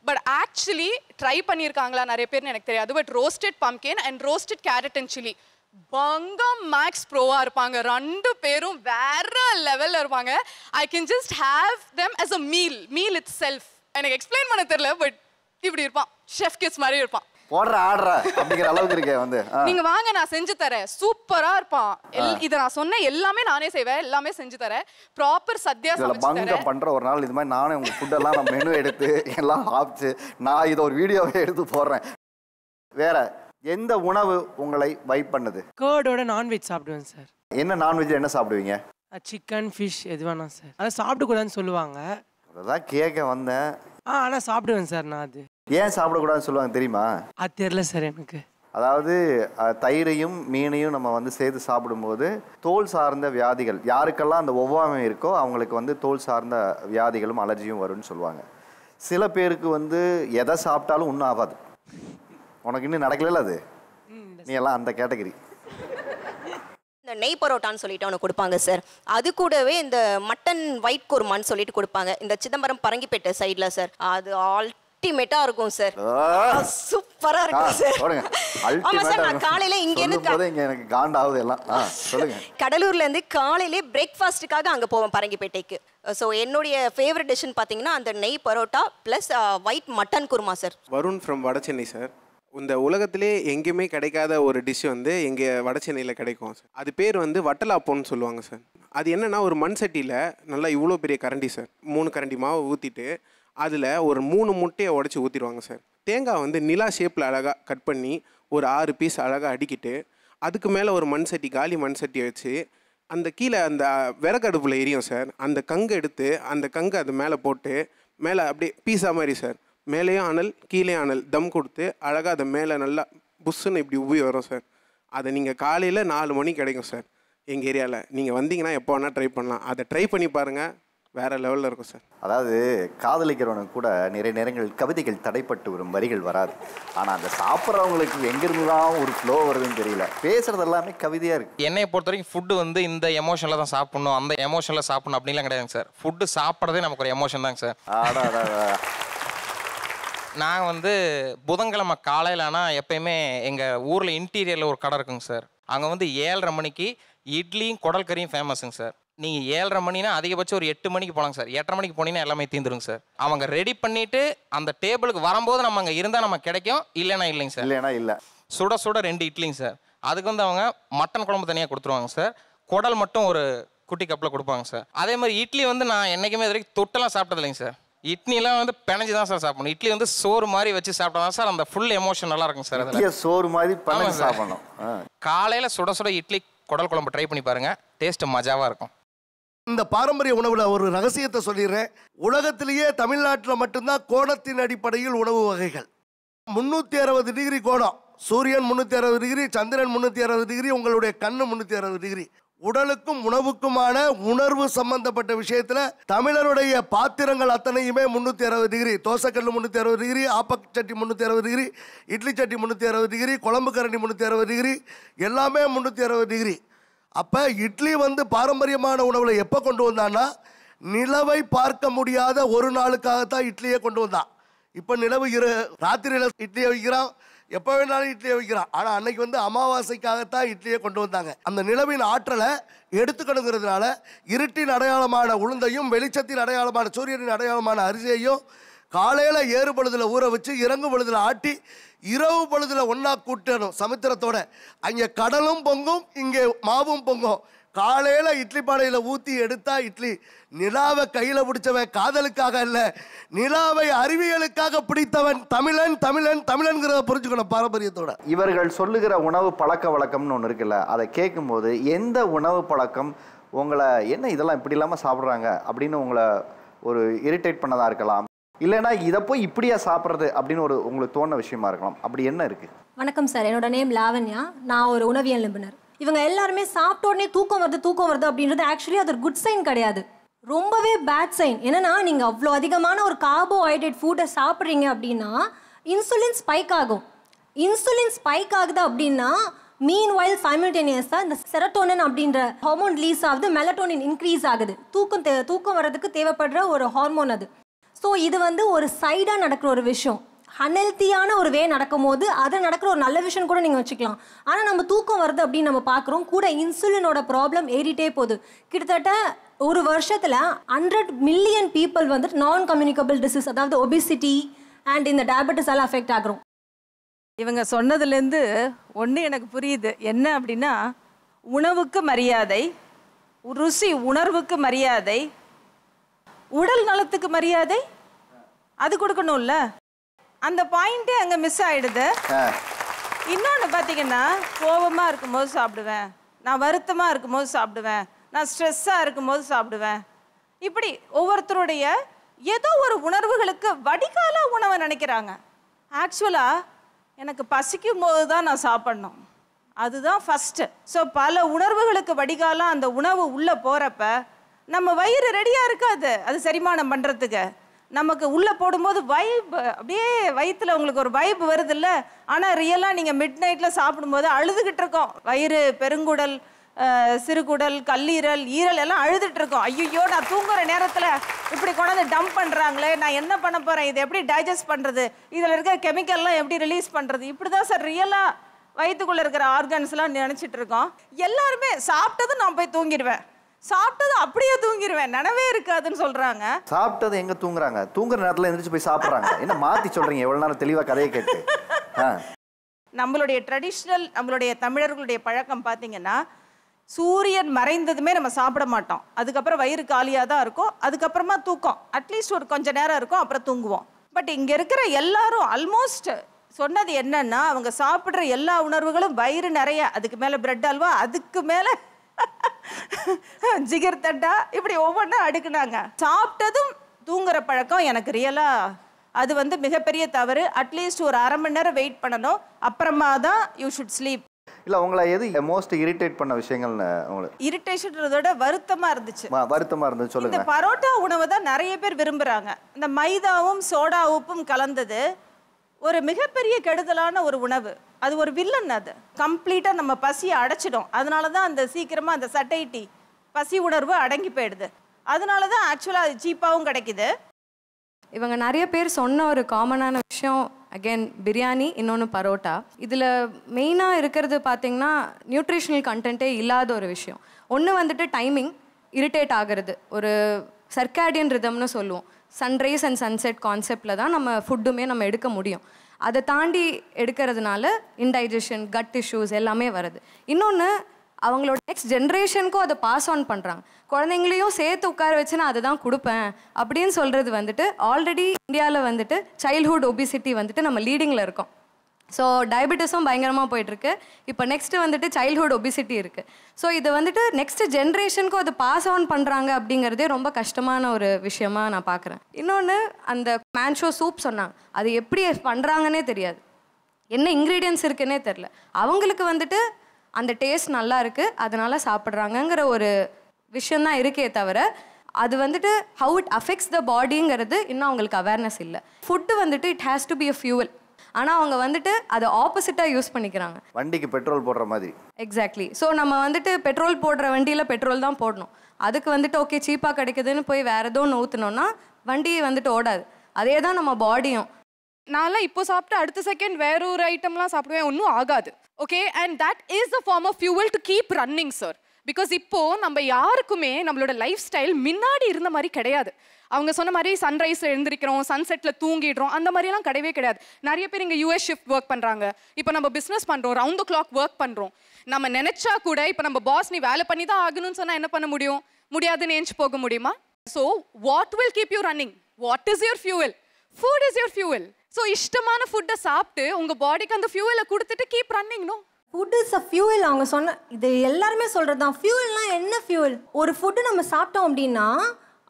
பட் ஆக்சுவலி ட்ரை பண்ணியிருக்காங்களா நிறைய பேர்னு எனக்கு தெரியாது. But roasted pumpkin and roasted carat and chilli பங்கம் மேக்ஸ் ப்ரோவா இருப்பாங்க. 2 பேரும் வேற லெவல்ல இருப்பாங்க. I can just have them as a meal it self. எனக்கு எக்ஸ்பிளைன் பண்ண தெரியல, பட் இப்படி இருப்பான், ஷெஃப் கிட்ஸ் மாதிரி இருப்பான். போடுற ஆடுற அப்படிங்கிற அளவுக்கு இருக்கே வந்து. நீங்க வாங்க நான் செஞ்சு தரேன், சூப்பரா இருப்பான். இத நான் சொன்ன எல்லாமே நானே செய்வேன், எல்லாமே செஞ்சு தரேன். ப்ராப்பர் சத்யா சமைச்சு தரேன். பங்க பண்ற ஒரு நாள் இது மாதிரி நானே உங்க ஃபுட் எல்லாம் நான் மெனு எடுத்து எல்லாம் ஆப்ச்சு நான் இத ஒரு வீடியோவே எடுத்து போடுறேன். வேற எந்த உணவு உங்களை வைப் பண்ணுது? கர்டோட நான்வெஜ் சாப்பிடுவேன் சார். என்ன நான்வெஜ் என்ன சாப்பிடுவீங்க? சிக்கன், ஃபிஷ் எது வேணா சார். அதை சாப்பிடக்கூடாதுன்னு சொல்லுவாங்க. அதான் கேட்க வந்தேன். ஆனால் சாப்பிடுவேன் சார் நான். அது ஏன் சாப்பிடக்கூடாதுன்னு சொல்லுவாங்க தெரியுமா? அது தெரியல சார் எனக்கு. அதாவது தயிரையும் மீனையும் நம்ம வந்து சேர்த்து சாப்பிடும்போது தோல் சார்ந்த வியாதிகள், யாருக்கெல்லாம் அந்த ஒவ்வாமை இருக்கோ அவங்களுக்கு வந்து தோல் சார்ந்த வியாதிகளும் அலர்ஜியும் வரும்னு சொல்லுவாங்க. சில பேருக்கு வந்து எதை சாப்பிட்டாலும் ஒன்றும் ஆகாது. உனக்கு இன்னும் நடக்கல அது, நீ எல்லாம் அந்த கேட்டகரி. இந்த நெய் பரோட்டான்னு சொல்லிட்டு ஒன்று கொடுப்பாங்க சார். அது கூடவே இந்த மட்டன் ஒயிட் குருமான்னு சொல்லிட்டு கொடுப்பாங்க இந்த சிதம்பரம் பரங்கிப்பேட்டை சைடில் சார். அது அல்டிமேட்டா இருக்கும் சார், சூப்பரா இருக்கும் சார். ஆமா சார், நான் காலையில இங்க இருந்து எனக்கு காண்டாவது எல்லாம் சொல்லுங்க. கடலூர்ல இருந்து காலையிலே பிரேக்ஃபாஸ்ட்டுக்காக அங்க போவேன் பரங்கிப்பேட்டைக்கு. ஸோ என்னுடைய ஃபேவரட் டிஷ்னு பார்த்தீங்கன்னா அந்த நெய் parotta plus white mutton kurma sir. Varun from Vadachennai sir. இந்த உலகத்திலே எங்கேயுமே கிடைக்காத ஒரு டிஷ் வந்து எங்கே வடசென்னையில் கிடைக்கும் சார். அது பேர் வந்து வட்டலாப்போன்னு சொல்லுவாங்க சார். அது என்னென்னா ஒரு மண் சட்டியில் நல்லா இவ்வளோ பெரிய கரண்டி சார், 3 கரண்டி மாவு ஊற்றிட்டு அதில் ஒரு 3 முட்டையை உடச்சி ஊற்றிடுவாங்க சார். தேங்காய் வந்து நிலா ஷேப்பில் அழகாக கட் பண்ணி ஒரு 6 பீஸ் அழகாக அடிக்கிட்டு அதுக்கு மேலே ஒரு மண் சட்டி, காலி மண் சட்டியை வச்சு அந்த கீழே அந்த விறகடுப்பில் எரியும் சார். அந்த கங்கை எடுத்து அந்த கங்கை அது மேலே போட்டு மேலே அப்படியே பீஸா மாதிரி சார், மேலேயும் அனல் கீழேயும் அனல் தம் கொடுத்து அழகாக அதை மேலே நல்லா புஷ்ஷுன்னு இப்படி உபி வரும் சார். அதை நீங்கள் காலையில் 4 மணிக்கு கிடைக்கும் சார் எங்கள் ஏரியாவில். நீங்கள் வந்தீங்கன்னா எப்போ வேணால் ட்ரை பண்ணலாம். அதை ட்ரை பண்ணி பாருங்கள், வேறு லெவலில் இருக்கும் சார். அதாவது காதலிக்கிறவனுக்கு கூட நிறைய நேரங்கள் கவிதைகள் தடைப்பட்டு வரும், வரிகள் வராது. ஆனால் அந்த சாப்பிட்றவங்களுக்கு எங்கேருந்து தான் ஒரு ஃப்ளோ வருதுன்னு தெரியல. பேசுகிறது எல்லாமே கவிதையாக இருக்குது. என்னை பொறுத்த வரைக்கும் ஃபுட்டு வந்து இந்த எமோஷனில் தான் சாப்பிட்ணும், அந்த எமோஷனில் சாப்பிட்ணும் அப்படின்லாம் கிடையாதுங்க சார். ஃபுட்டு சாப்பிட்றதே நமக்கு ஒரு எமோஷன் தாங்க சார். நாங்கள் வந்து புதன்கிழமை காலையில் ஆனால் எப்போயுமே எங்கள் ஊரில் இன்டீரியரில் ஒரு கடை இருக்குங்க சார். அங்கே வந்து 7:30 மணிக்கு இட்லியும் குடல் கறியும் ஃபேமஸுங்க சார். நீங்கள் 7:30 மணினா அதிகபட்சம் ஒரு 8 மணிக்கு போகலாங்க சார். 8:30 மணிக்கு போனீங்கன்னா எல்லாமே தீந்துருங்க சார். அவங்க ரெடி பண்ணிவிட்டு அந்த டேபிளுக்கு வரும்போது நம்ம அங்கே இருந்தால் நம்ம கிடைக்கும், இல்லைன்னா இல்லைங்க சார். இல்லைன்னா இல்லை. சுட சுட 2 இட்லிங்க சார். அதுக்கு வந்து அவங்க மட்டன் குழம்பு தனியாக கொடுத்துருவாங்க சார். குடல் மட்டும் ஒரு குட்டி கப்பில் கொடுப்பாங்க சார். அதே மாதிரி இட்லி வந்து நான் என்றைக்குமே இது வரைக்கும் தொட்டெல்லாம் சாப்பிட்டது இல்லைங்க சார். இட்லிலாம் வந்து பிணைஞ்சு தான் சார் சாப்பிடணும். இட்லி வந்து சோறு மாதிரி வச்சு சாப்பிட்டா தான் சார் அந்த ஃபுல் எமோஷன் நல்லா இருக்கும் சார். அதில் சோறு மாதிரி பிணைஞ்சு சாப்பிடணும். காலையில் சுட சுட இட்லி குடல் குழம்பு ட்ரை பண்ணி பாருங்கள், டேஸ்ட்டு மஜாவாக இருக்கும். இந்த பாரம்பரிய உணவில் ஒரு ரகசியத்தை சொல்லிடுறேன். உலகத்திலேயே தமிழ்நாட்டில் மட்டும்தான் கோணத்தின் அடிப்படையில் உணவு வகைகள். 360 டிகிரி கோணம், சூரியன் 360 டிகிரி, சந்திரன் 360 டிகிரி, உங்களுடைய கண்ணு 360 டிகிரி. உடலுக்கும் உணவுக்குமான உணர்வு சம்பந்தப்பட்ட விஷயத்துல தமிழருடைய பாத்திரங்கள் அத்தனையுமே 360 டிகிரி. தோசைக்கல்லு 360 டிகிரி, ஆப்பச்சட்டி 360 டிகிரி, இட்லி சட்டி 360 டிகிரி, குழம்பு கரண்டி 360 டிகிரி, எல்லாமே 360 டிகிரி. அப்போ இட்லி வந்து பாரம்பரியமான உணவில் எப்போ கொண்டு வந்தான்னா நிலவை பார்க்க முடியாத ஒரு நாளுக்காகத்தான் இட்லியை கொண்டு வந்தான். இப்போ நிலவு ராத்திரியில் இட்லியை வைக்கிறான், எப்போ வேணாலும் இட்லியை வைக்கிறான். ஆனால் அன்னைக்கு வந்து அமாவாசைக்காகத்தான் இட்லியை கொண்டு வந்தாங்க. அந்த நிலவின் ஆற்றலை எடுத்துக்கணுங்கிறதுனால இருட்டின் அடையாளமான உளுந்தையும் வெளிச்சத்தின் அடையாளமான சூரியனின் அடையாளமான அரிசியையும் காலையில் ஏறு பொழுதில் ஊற வச்சு இறங்கு பொழுதில் ஆட்டி இரவு பொழுதில் ஒன்றா கூட்டணும் சமுத்திரத்தோட. அங்கே கடலும் பொங்கும், இங்கே மாவும் பொங்கும். காலையில் இட்லி பானையில் ஊற்றி எடுத்தா இட்லி. நிலாவை கையில் பிடிச்சவன் காதலுக்காக இல்லை, நிலாவை அறிவியலுக்காக பிடித்தவன் தமிழன் தமிழன் தமிழன்கிறத புரிஞ்சுக்கணும் பாரம்பரியத்தோட. இவர்கள் சொல்லுகிற உணவு பழக்க வழக்கம்னு ஒன்று இருக்குல்ல, அதை கேட்கும்போது எந்த உணவு பழக்கம் உங்களை என்ன இதெல்லாம் இப்படி இல்லாமல் சாப்பிட்றாங்க அப்படின்னு உங்களை ஒரு இரிட்டேட் பண்ணதாக இருக்கலாம், இல்லைனா இதை போய் இப்படியா சாப்பிட்றது அப்படின்னு ஒரு உங்களுக்கு தோண விஷயமா இருக்கலாம். அப்படி என்ன இருக்குது? வணக்கம் சார், என்னோட நேம் லாவண்யா. நான் ஒரு உணவியல் நிபுணர். இவங்க எல்லாருமே சாப்பிட்ட உடனே தூக்கம் வருது அப்படின்றது ஆக்சுவலி அது ஒரு குட் சைன் கிடையாது, ரொம்பவே பேட் சைன். என்னன்னா நீங்கள் அவ்வளோ அதிகமான ஒரு கார்போஹைட்ரேட் ஃபுட்டை சாப்பிட்றீங்க அப்படின்னா இன்சுலின் ஸ்பைக் ஆகும். இன்சுலின் ஸ்பைக் ஆகுது அப்படின்னா மீன் வைல் சைமல்டேனியஸாக இந்த செரட்டோனின் அப்படின்ற ஹார்மோன் ரிலீஸ் ஆகுது, மெலட்டோனின் இன்க்ரீஸ் ஆகுது. தூக்கம் வர்றதுக்கு தேவைப்படுற ஒரு ஹார்மோன் அது. ஸோ இது வந்து ஒரு சைடாக நடக்கிற ஒரு விஷயம். அன்ஹெல்த்தியான ஒரு வே நடக்கும் போது அதில் நடக்கிற ஒரு நல்ல விஷயம் கூட நீங்கள் வச்சுக்கலாம். ஆனால் நம்ம தூக்கம் வருது அப்படின்னு நம்ம பார்க்குறோம், கூட இன்சுலினோட ப்ராப்ளம் ஏறிட்டே போகுது. கிட்டத்தட்ட ஒரு வருஷத்தில் 100 மில்லியன் பீப்புள் வந்துட்டு நான் கம்யூனிகபிள் டிசீஸ், அதாவது ஒபிசிட்டி அண்ட் இந்த டயபெட்டிஸால் அஃபெக்ட் ஆகிறோம். இவங்க சொன்னதுலேருந்து ஒன்று எனக்கு புரியுது. என்ன அப்படின்னா, உணவுக்கு மரியாதை, ருசி உணர்வுக்கு மரியாதை, உடல் நலத்துக்கு மரியாதை, அது கொடுக்கணும்ல. அந்த பாயிண்ட்டே அங்கே மிஸ் ஆகிடுது. இன்னொன்று பார்த்தீங்கன்னா, கோபமாக இருக்கும்போது சாப்பிடுவேன், நான் வருத்தமாக இருக்கும்போது சாப்பிடுவேன், நான் ஸ்ட்ரெஸ்ஸாக இருக்கும்போது சாப்பிடுவேன். இப்படி ஒவ்வொருத்தருடைய ஏதோ ஒரு உணர்வுகளுக்கு வடிகால உணவை நினைக்கிறாங்க. ஆக்சுவலாக எனக்கு பசிக்கும் போது தான் நான் சாப்பிட்ணும், அதுதான் ஃபஸ்ட்டு. ஸோ பல உணர்வுகளுக்கு வடிகாலம் அந்த உணவு உள்ளே போகிறப்ப நம்ம வயிறு ரெடியாக இருக்காது அது செரிமானம் பண்ணுறதுக்கு. நமக்கு உள்ளே போடும்போது வைப் அப்படியே வயிற்றில் உங்களுக்கு ஒரு வைப் வருது இல்லை. ஆனால் ரியலாக நீங்கள் மிட் நைட்டில் சாப்பிடும்போது அழுதுகிட்டு இருக்கோம். வயிறு, பெருங்குடல், சிறுகுடல், கல்லீரல், ஈரல் எல்லாம் அழுதுட்டு இருக்கோம். ஐயோ நான் தூங்குற நேரத்தில் இப்படி கொண்டாந்து டம்ப் பண்ணுறாங்களே, நான் என்ன பண்ண போகிறேன், இதை எப்படி டைஜஸ்ட் பண்ணுறது, இதில் இருக்க கெமிக்கல்லாம் எப்படி ரிலீஸ் பண்ணுறது, இப்படி தான் சார் ரியலாக வயிற்றுக்குள்ளே இருக்கிற ஆர்கன்ஸ்லாம் நினச்சிட்டு இருக்கோம். எல்லாருமே சாப்பிட்டதும் நான் போய் தூங்கிடுவேன், சாப்பிட்டது அப்படியே தூங்கிடுவேன், நினைவே இருக்காதுன்னு சொல்றாங்க. சாப்பிட்டது எங்க தூங்குறாங்க, தூங்குற நேரத்துல எந்திரிச்சு போய் சாப்பிடுறாங்க. என்ன மாத்தி சொல்றீங்க? எவ்வளவு நேரம் தெளிவா கதையை கேட்டு. நம்மளுடைய ட்ரெடிஷ்னல், நம்மளுடைய தமிழர்களுடைய பழக்கம் பார்த்தீங்கன்னா, சூரியன் மறைந்ததுமே நம்ம சாப்பிட மாட்டோம். அதுக்கப்புறம் வயிறு காலியாக தான் இருக்கும். அதுக்கப்புறமா தூக்கம் அட்லீஸ்ட் ஒரு கொஞ்ச நேரம் இருக்கும், அப்புறம் தூங்குவோம். பட் இங்கே இருக்கிற எல்லாரும் ஆல்மோஸ்ட் சொன்னது என்னன்னா, அவங்க சாப்பிட்ற எல்லா உணர்வுகளும் வயிறு நிறைய, அதுக்கு மேலே பிரெட் அல்வா, அதுக்கு மேலே ஜிகர் தட்டா, இப்படி ஒவ்வொன்றா அடுக்குனாங்க. சாப்பிட்டதும் தூங்குற பழக்கம் எனக்கு ரியலாக அது வந்து மிகப்பெரிய தவறு. அட்லீஸ்ட் ஒரு அரை மணி நேரம் வெயிட் பண்ணணும், அப்புறமா தான் யூ ஷுட் ஸ்லீப். இல்ல உங்களை எது மோஸ்ட் இரிட்டேட் பண்ண விஷயங்கள்னு உங்களுக்கு? இரிட்டேஷன்றதோட வருத்தமா இருந்துச்சு. வருத்தமா இருந்துச்சு சொல்லுங்க. இந்த பரோட்டா உணவை தான் நிறைய பேர் விரும்புறாங்க. இந்த மைதாவும் சோடா உப்பும் கலந்தது ஒரு மிகப்பெரிய கெடுதலான ஒரு உணவு. அது ஒரு வில்லன். அது கம்ப்ளீட்டாக நம்ம பசியை அடைச்சிடும். அதனால தான் அந்த சீக்கிரமாக அந்த சட்டைட்டி பசி உணர்வு அடங்கி போயிடுது. அதனால தான் ஆக்சுவலாக அது சீப்பாகவும் கிடைக்குது. இவங்க நிறைய பேர் சொன்ன ஒரு காமனான விஷயம், அகெயின் பிரியாணி, இன்னொன்று பரோட்டா. இதில் மெயினாக இருக்கிறது பார்த்தீங்கன்னா நியூட்ரிஷனல் கண்டென்ட்டே இல்லாத ஒரு விஷயம். ஒன்று வந்துட்டு டைமிங் இரிட்டேட் ஆகிறது, ஒரு சர்க்காடியன் ரிதம்னு சொல்லுவோம். சன்ரைஸ் அண்ட் சன்செட் கான்செப்டில் தான் நம்ம ஃபுட்டுமே நம்ம எடுக்க முடியும். அதை தாண்டி எடுக்கிறதுனால இன்டைஜஷன், கட் இஷ்யூஸ் எல்லாமே வருது. இன்னொன்று, அவங்களோட நெக்ஸ்ட் ஜென்ரேஷனுக்கும் அதை பாஸ் ஆன் பண்ணுறாங்க. குழந்தைங்களையும் சேர்த்து உட்கார வச்சு நான் அதை தான் கொடுப்பேன் அப்படின்னு சொல்கிறது வந்துட்டு, ஆல்ரெடி இந்தியாவில் வந்துட்டு சைல்ட்ஹுட் ஒபிசிட்டி வந்துட்டு நம்ம லீடிங்கில் இருக்கோம். ஸோ டயபெட்டிஸும் பயங்கரமாக போயிட்டுருக்கு. இப்போ நெக்ஸ்ட்டு வந்துட்டு சைல்ட்ஹுட் ஒபிசிட்டி இருக்குது. ஸோ இது வந்துட்டு நெக்ஸ்ட் ஜென்ரேஷனுக்கும் அது பாஸ் ஆன் பண்ணுறாங்க அப்படிங்கிறதே ரொம்ப கஷ்டமான ஒரு விஷயமா நான் பார்க்குறேன். இன்னொன்று, அந்த மேன்ஷோ சூப் சொன்னாங்க, அது எப்படி பண்ணுறாங்கன்னே தெரியாது, என்ன இன்க்ரீடியன்ஸ் இருக்குன்னே தெரில. அவங்களுக்கு வந்துட்டு அந்த டேஸ்ட் நல்லா இருக்குது, அதனால் சாப்பிட்றாங்கங்கிற ஒரு விஷயந்தான் இருக்கே தவிர, அது வந்துட்டு ஹவு இட் அஃபெக்ட்ஸ் த பாடிங்கிறது இன்னும் அவங்களுக்கு அவேர்னஸ் இல்லை. ஃபுட்டு வந்துட்டு it has to be a fuel, ஆனால் அவங்க வந்துட்டு அதை ஆப்போசிட்டாக யூஸ் பண்ணிக்கிறாங்க. வண்டிக்கு பெட்ரோல் போடுற மாதிரி. எக்ஸாக்ட்லி. ஸோ நம்ம வந்துட்டு பெட்ரோல் போடுற வண்டியில் பெட்ரோல் தான் போடணும். அதுக்கு வந்துட்டு ஓகே சீப்பாக கிடைக்குதுன்னு போய் வேறு ஏதோ ஒன்று ஊற்றினோன்னா வண்டி வந்துட்டு ஓடாது. அதே தான் நம்ம பாடியும். நான்லாம் இப்போ சாப்பிட்டு அடுத்த செகண்ட் வேற ஒரு ஐட்டம்லாம் சாப்பிடுவேன், ஒன்றும் ஆகாது. Okay, and that is the form of fuel to keep running sir. Because இப்போ நம்ம யாருக்குமே நம்மளோட லைஃப் ஸ்டைல் முன்னாடி இருந்த மாதிரி கிடையாது. அவங்க சொன்ன மாதிரி சன்ரைஸ் எழுந்திரிக்கிறோம், சன்செட்டில் தூங்கிடுறோம், அந்த மாதிரிலாம் கிடையவே கிடையாது. நிறைய பேர் இங்கே யூஎஸ் ஷிஃப்ட் ஒர்க் பண்ணுறாங்க. இப்போ நம்ம பிஸ்னஸ் பண்ணுறோம், ரவுண்ட் த கிளாக் ஒர்க் பண்ணுறோம். நம்ம நினச்சா கூட இப்போ நம்ம பாஸ் நீ வேலை பண்ணி தான் ஆகணும்னு சொன்னால் என்ன பண்ண முடியும்? முடியாதுன்னு ஏஞ்சி போக முடியுமா? So what will keep you running? What is your fuel? Food is your fuel. So இஷ்டமான ஃபுட்டை சாப்பிட்டு உங்கள் பாடிக்கு அந்த ஃபியூவலை கொடுத்துட்டு keep running. No, food is a fuel. அவங்க சொன்ன இது எல்லாருமே சொல்கிறது தான். ஃபியூவல்னா என்ன ஃபியூவல்? ஒரு ஃபுட்டு நம்ம சாப்பிட்டோம் அப்படின்னா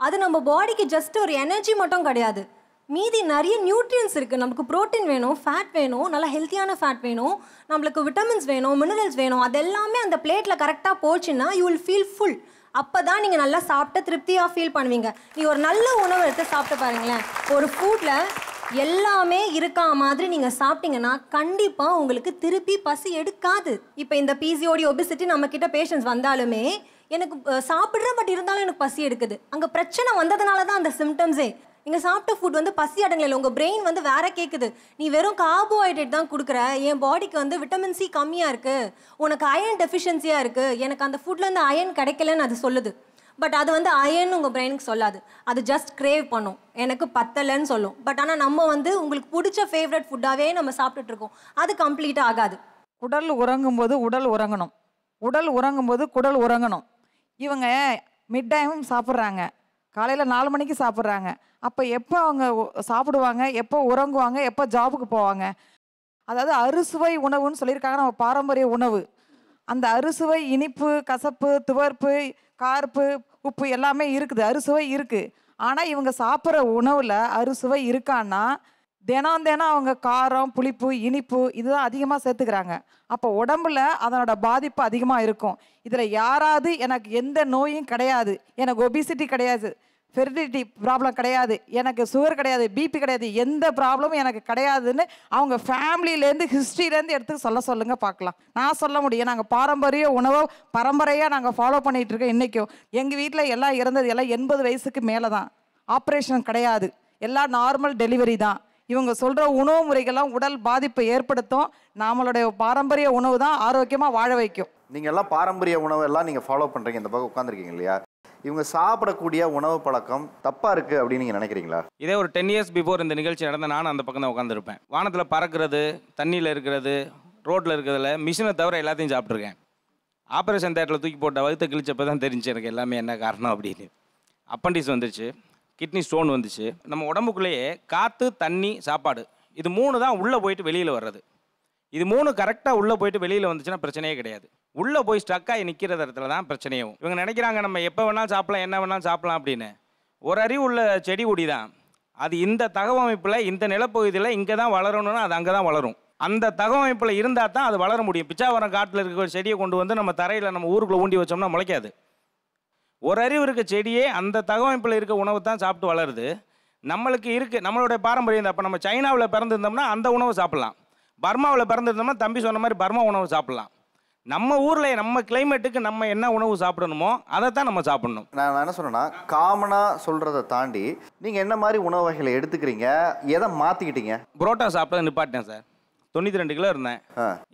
அது நம்ம பாடிக்கு ஜஸ்ட் ஒரு எனர்ஜி மட்டும் கிடையாது, மீதி நிறைய நியூட்ரியன்ஸ் இருக்குது. நமக்கு ப்ரோட்டீன் வேணும், ஃபேட் வேணும், நல்லா ஹெல்த்தியான ஃபேட் வேணும், நம்மளுக்கு விட்டமின்ஸ் வேணும், மினரல்ஸ் வேணும். அது எல்லாமே அந்த பிளேட்டில் கரெக்டாக போச்சுன்னா யூ வில் ஃபீல் ஃபுல். அப்போ தான் நீங்கள் நல்லா சாப்பிட்டு திருப்தியாக ஃபீல் பண்ணுவீங்க. நீ ஒரு நல்ல உணவு எடுத்து சாப்பிட்டு பாருங்களேன், ஒரு ஃபுட்டில் எல்லாமே இருக்கா மாதிரி நீங்கள் சாப்பிட்டீங்கன்னா கண்டிப்பாக உங்களுக்கு திருப்பி பசி எடுக்காது. இப்போ இந்த பிசிஓடி ஒபிசிட்டி நம்மக்கிட்ட பேஷண்ட்ஸ் வந்தாலுமே எனக்கு சாப்பிட்றேன் பட் இருந்தாலும் எனக்கு பசி எடுக்குது. அங்கே பிரச்சனை வந்ததுனால தான் அந்த சிம்டம்ஸே. இங்கே சாப்பிட்ட ஃபுட் வந்து பசி அடங்கல, உங்கள் பிரெயின் வந்து வேற கேட்குது. நீ வெறும் கார்போஹைட்ரேட் தான் கொடுக்குற, என் பாடிக்கு வந்து விட்டமின் சி கம்மியாக இருக்குது, உனக்கு அயன் டெஃபிஷியன்சியாக இருக்குது, எனக்கு அந்த ஃபுட்லேருந்து அயன் கிடைக்கலன்னு அது சொல்லுது. பட் அது வந்து அயன் உங்கள் பிரெயினுக்கு சொல்லாது, அது ஜஸ்ட் கிரேவ் பண்ணும், எனக்கு பத்தலைன்னு சொல்லும். பட் ஆனால் நம்ம வந்து உங்களுக்கு பிடிச்ச ஃபேவரட் ஃபுட்டாகவே நம்ம சாப்பிட்டுட்டு இருக்கோம், அது கம்ப்ளீட்டாக ஆகாது. குடல் உறங்கும்போது உடல் உறங்கணும், உடல் உறங்கும்போது குடல் உறங்கணும். இவங்க மிட் டைம் சாப்பிட்றாங்க, காலையில் 4 மணிக்கு சாப்பிட்றாங்க. அப்போ எப்போ அவங்க சாப்பிடுவாங்க, எப்போ உறங்குவாங்க, எப்போ ஜாபுக்கு போவாங்க? அதாவது அறுசுவை உணவுன்னு சொல்லியிருக்காங்க, நம்ம பாரம்பரிய உணவு. அந்த அறுசுவை இனிப்பு, கசப்பு, துவர்ப்பு, கார்ப்பு, உப்பு எல்லாமே இருக்குது, அறுசுவை இருக்குது. ஆனால் இவங்க சாப்பிட்ற உணவில் அறுசுவை இருக்கான்னா தினம் தினம் அவங்க காரம், புளிப்பு, இனிப்பு இதுதான் அதிகமாக சேர்த்துக்கிறாங்க. அப்போ உடம்புல அதனோட பாதிப்பு அதிகமாக இருக்கும். இதில் யாராவது எனக்கு எந்த நோயும் கிடையாது, எனக்கு ஒபிசிட்டி கிடையாது, ஃபெர்டிலிட்டி ப்ராப்ளம் கிடையாது, எனக்கு சுகர் கிடையாது, பிபி கிடையாது, எந்த ப்ராப்ளமும் எனக்கு கிடையாதுன்னு அவங்க ஃபேமிலியிலேருந்து ஹிஸ்ட்ரியிலேருந்து எடுத்து சொல்லுங்க பார்க்கலாம். நான் சொல்ல முடியும், நாங்கள் பாரம்பரிய உணவை பரம்பரையாக நாங்கள் ஃபாலோ பண்ணிகிட்டு இருக்கோம். இன்றைக்கும் எங்கள் வீட்டில் எல்லாம் இறந்தது எல்லாம் 80 வயசுக்கு மேலே தான், ஆப்ரேஷன் கிடையாது, எல்லாம் நார்மல் டெலிவரி தான். இவங்க சொல்கிற உணவு முறைகள்லாம் உடல் பாதிப்பை ஏற்படுத்தும். நம்மளுடைய பாரம்பரிய உணவு தான் ஆரோக்கியமாக வாழ வைக்கும். நீங்கள் எல்லாம் பாரம்பரிய உணவு எல்லாம் நீங்கள் ஃபாலோ பண்ணுறீங்க, இந்த பக்கம் உட்காந்துருக்கீங்க இல்லையா? இவங்க சாப்பிடக்கூடிய உணவு பழக்கம் தப்பாக இருக்குது அப்படின்னு நீங்கள் நினைக்கிறீங்களா? இதே ஒரு 10 இயர்ஸ் பிஃபோர் இந்த நிகழ்ச்சி நடந்த நானும் அந்த பக்கம் தான் உட்காந்துருப்பேன். வானத்தில் பறக்கிறது, தண்ணியில் இருக்கிறது, ரோட்டில் இருக்கிறதுல மிஷினை தவிர எல்லாத்தையும் சாப்பிட்ருக்கேன். ஆப்ரேஷன் தேட்டரில் தூக்கி போட்ட வகுத்த கிழிச்சப்போ தான் தெரிஞ்சு எனக்கு எல்லாமே என்ன காரணம் அப்படின்னு. அப்பண்டிஸ் வந்துச்சு, கிட்னி ஸ்டோன் வந்துச்சு. நம்ம உடம்புக்குள்ளேயே காற்று, தண்ணி, சாப்பாடு இது 3 தான் உள்ளே போயிட்டு வெளியில் வர்றது. இது 3 கரெக்டாக உள்ளே போயிட்டு வெளியில் வந்துச்சுன்னா பிரச்சனையே கிடையாது. உள்ளே போய் ஸ்டக்காகி நிற்கிற இடத்துல தான் பிரச்சனையும். இவங்க நினைக்கிறாங்க நம்ம எப்போ வேணாலும் சாப்பிடலாம், என்ன வேணாலும் சாப்பிடலாம் அப்படின்னு. ஒரு அறிவு உள்ள செடி கொடி தான் அது. இந்த தகவமைப்பில், இந்த நிலப்பகுதியில் இங்கே தான் வளரணும்னா அது அங்கே தான் வளரும். அந்த தகவமைப்பில் இருந்தால் தான் அது வளர முடியும். பிச்சாவரம் காட்டில் இருக்க ஒரு செடியை கொண்டு வந்து நம்ம தரையில் நம்ம ஊருக்குள்ளே ஊண்டி வச்சோம்னா முளைக்காது. ஒரு அறிவு இருக்க செடியே அந்த தகவமைப்பில் இருக்க உணவு தான் சாப்பிட்டு வளருது. நம்மளுக்கு இருக்குது நம்மளுடைய பாரம்பரியம். அப்போ நம்ம சைனாவில் பிறந்திருந்தோம்னா அந்த உணவு சாப்பிட்லாம், பர்மாவில் பிறந்திருந்தோம்னா தம்பி சொன்ன மாதிரி பர்மா உணவு சாப்பிட்லாம். நம்ம ஊரில் நம்ம கிளைமேட்டுக்கு நம்ம என்ன உணவு சாப்பிடணுமோ அதை தான் நம்ம சாப்பிடணும். நான் என்ன சொன்னேன்னா, காமனாக சொல்கிறத தாண்டி நீங்கள் என்ன மாதிரி உணவு வகைகளை எடுத்துக்கிறீங்க, எதை மாற்றிக்கிட்டீங்க? புரோட்டா சாப்பிட்டதை நிப்பாட்டேன் சார். 92 கிலோ இருந்தேன்,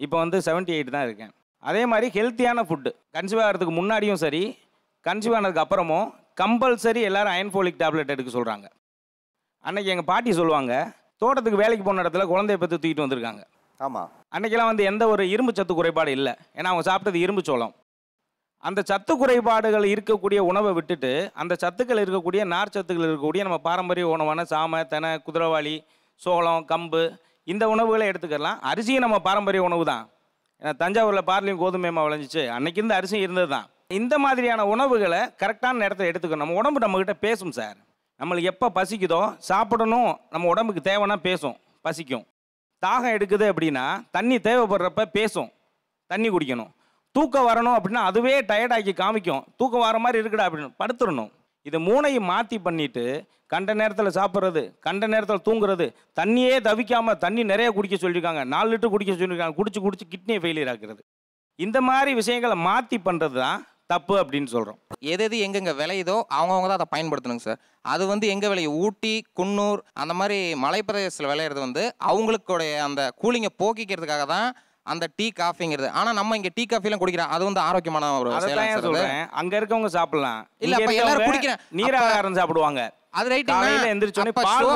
இப்போ வந்து 78 தான் இருக்கேன். அதே மாதிரி ஹெல்த்தியான ஃபுட்டு கன்சீவ் ஆகிறதுக்கு முன்னாடியும் சரி, கன்சீவ் ஆனதுக்கு அப்புறமும் கம்பல்சரி எல்லாரும் அயன் ஃபோலிக் டேப்லெட் எடுக்க சொல்கிறாங்க. அன்றைக்கி எங்கள் பாட்டி சொல்லுவாங்க, தோட்டத்துக்கு வேலைக்கு போன இடத்துல குழந்தைய பற்றி தூக்கிட்டு வந்திருக்காங்க. ஆமாம், அன்றைக்கெல்லாம் வந்து எந்த ஒரு இரும்பு சத்து குறைபாடு இல்லை, ஏன்னா அவங்க சாப்பிட்டது இரும்பு சோளம். அந்த சத்து குறைபாடுகள் இருக்கக்கூடிய உணவை விட்டுட்டு அந்த சத்துக்கள் இருக்கக்கூடிய நார் சத்துக்கள் இருக்கக்கூடிய நம்ம பாரம்பரிய உணவான சாமை, தெனை, குதிரைவாளி, சோளம், கம்பு இந்த உணவுகளை எடுத்துக்கலாம். அரிசியும் நம்ம பாரம்பரிய உணவு தான். ஏன்னா தஞ்சாவூரில் பார்லியும் கோதுமையமாக விளைஞ்சிச்சு, அன்னைக்கு இருந்த அரிசியும் இருந்தது தான். இந்த மாதிரியான உணவுகளை கரெக்டான நேரத்தில் எடுத்துக்கணும். நம்ம உடம்பு நம்மக்கிட்ட பேசும் சார். நம்மளுக்கு எப்போ பசிக்குதோ சாப்பிடணும், நம்ம உடம்புக்கு தேவைன்னா பேசும், பசிக்கும். தாகம் எடுக்குது அப்படின்னா தண்ணி தேவைப்படுறப்ப பேசும், தண்ணி குடிக்கணும். தூக்கம் வரணும் அப்படின்னா அதுவே டயர்டாக்கி காமிக்கும், தூக்கம் வர மாதிரி இருக்குடா அப்படின்னு படுத்துடணும். இது 3ஐயும் மாற்றி பண்ணிவிட்டு கண்ட நேரத்தில் சாப்பிட்றது, கண்ட நேரத்தில் தூங்குறது, தண்ணியே தவிக்காமல் தண்ணி நிறைய குடிக்க சொல்லியிருக்காங்க, 4 லிட்டர் குடிக்க சொல்லியிருக்காங்க, குடிச்சு கிட்னியை ஃபெயிலியர் ஆக்குறது. இந்த மாதிரி விஷயங்களை மாற்றி பண்ணுறது தான் தப்பு அப்படின்னு சொல்கிறோம். எது எங்கெங்கே விளையுதோ அவங்கவுங்க தான் அதை பயன்படுத்தணுங்க சார். அது வந்து எங்கே விளையும், ஊட்டி, குன்னூர் அந்த மாதிரி மலைப்பிரதேசத்தில் விளையிறது வந்து அவங்களுக்குடைய அந்த கூலிங்கை போக்கிக்கிறதுக்காக தான் அந்த டீ காஃபிங்கிறது. ஆனால் நம்ம இங்கே டீ காஃபிலாம் குடிக்கிறோம், அது வந்து ஆரோக்கியமான ஒரு சொல்கிறேன். அங்கே இருக்கவங்க சாப்பிடலாம், இல்லை அப்போ எல்லாரும் குடிக்கிறேன், நீராகாரம் சாப்பிடுவாங்க. அது ரைட்டு.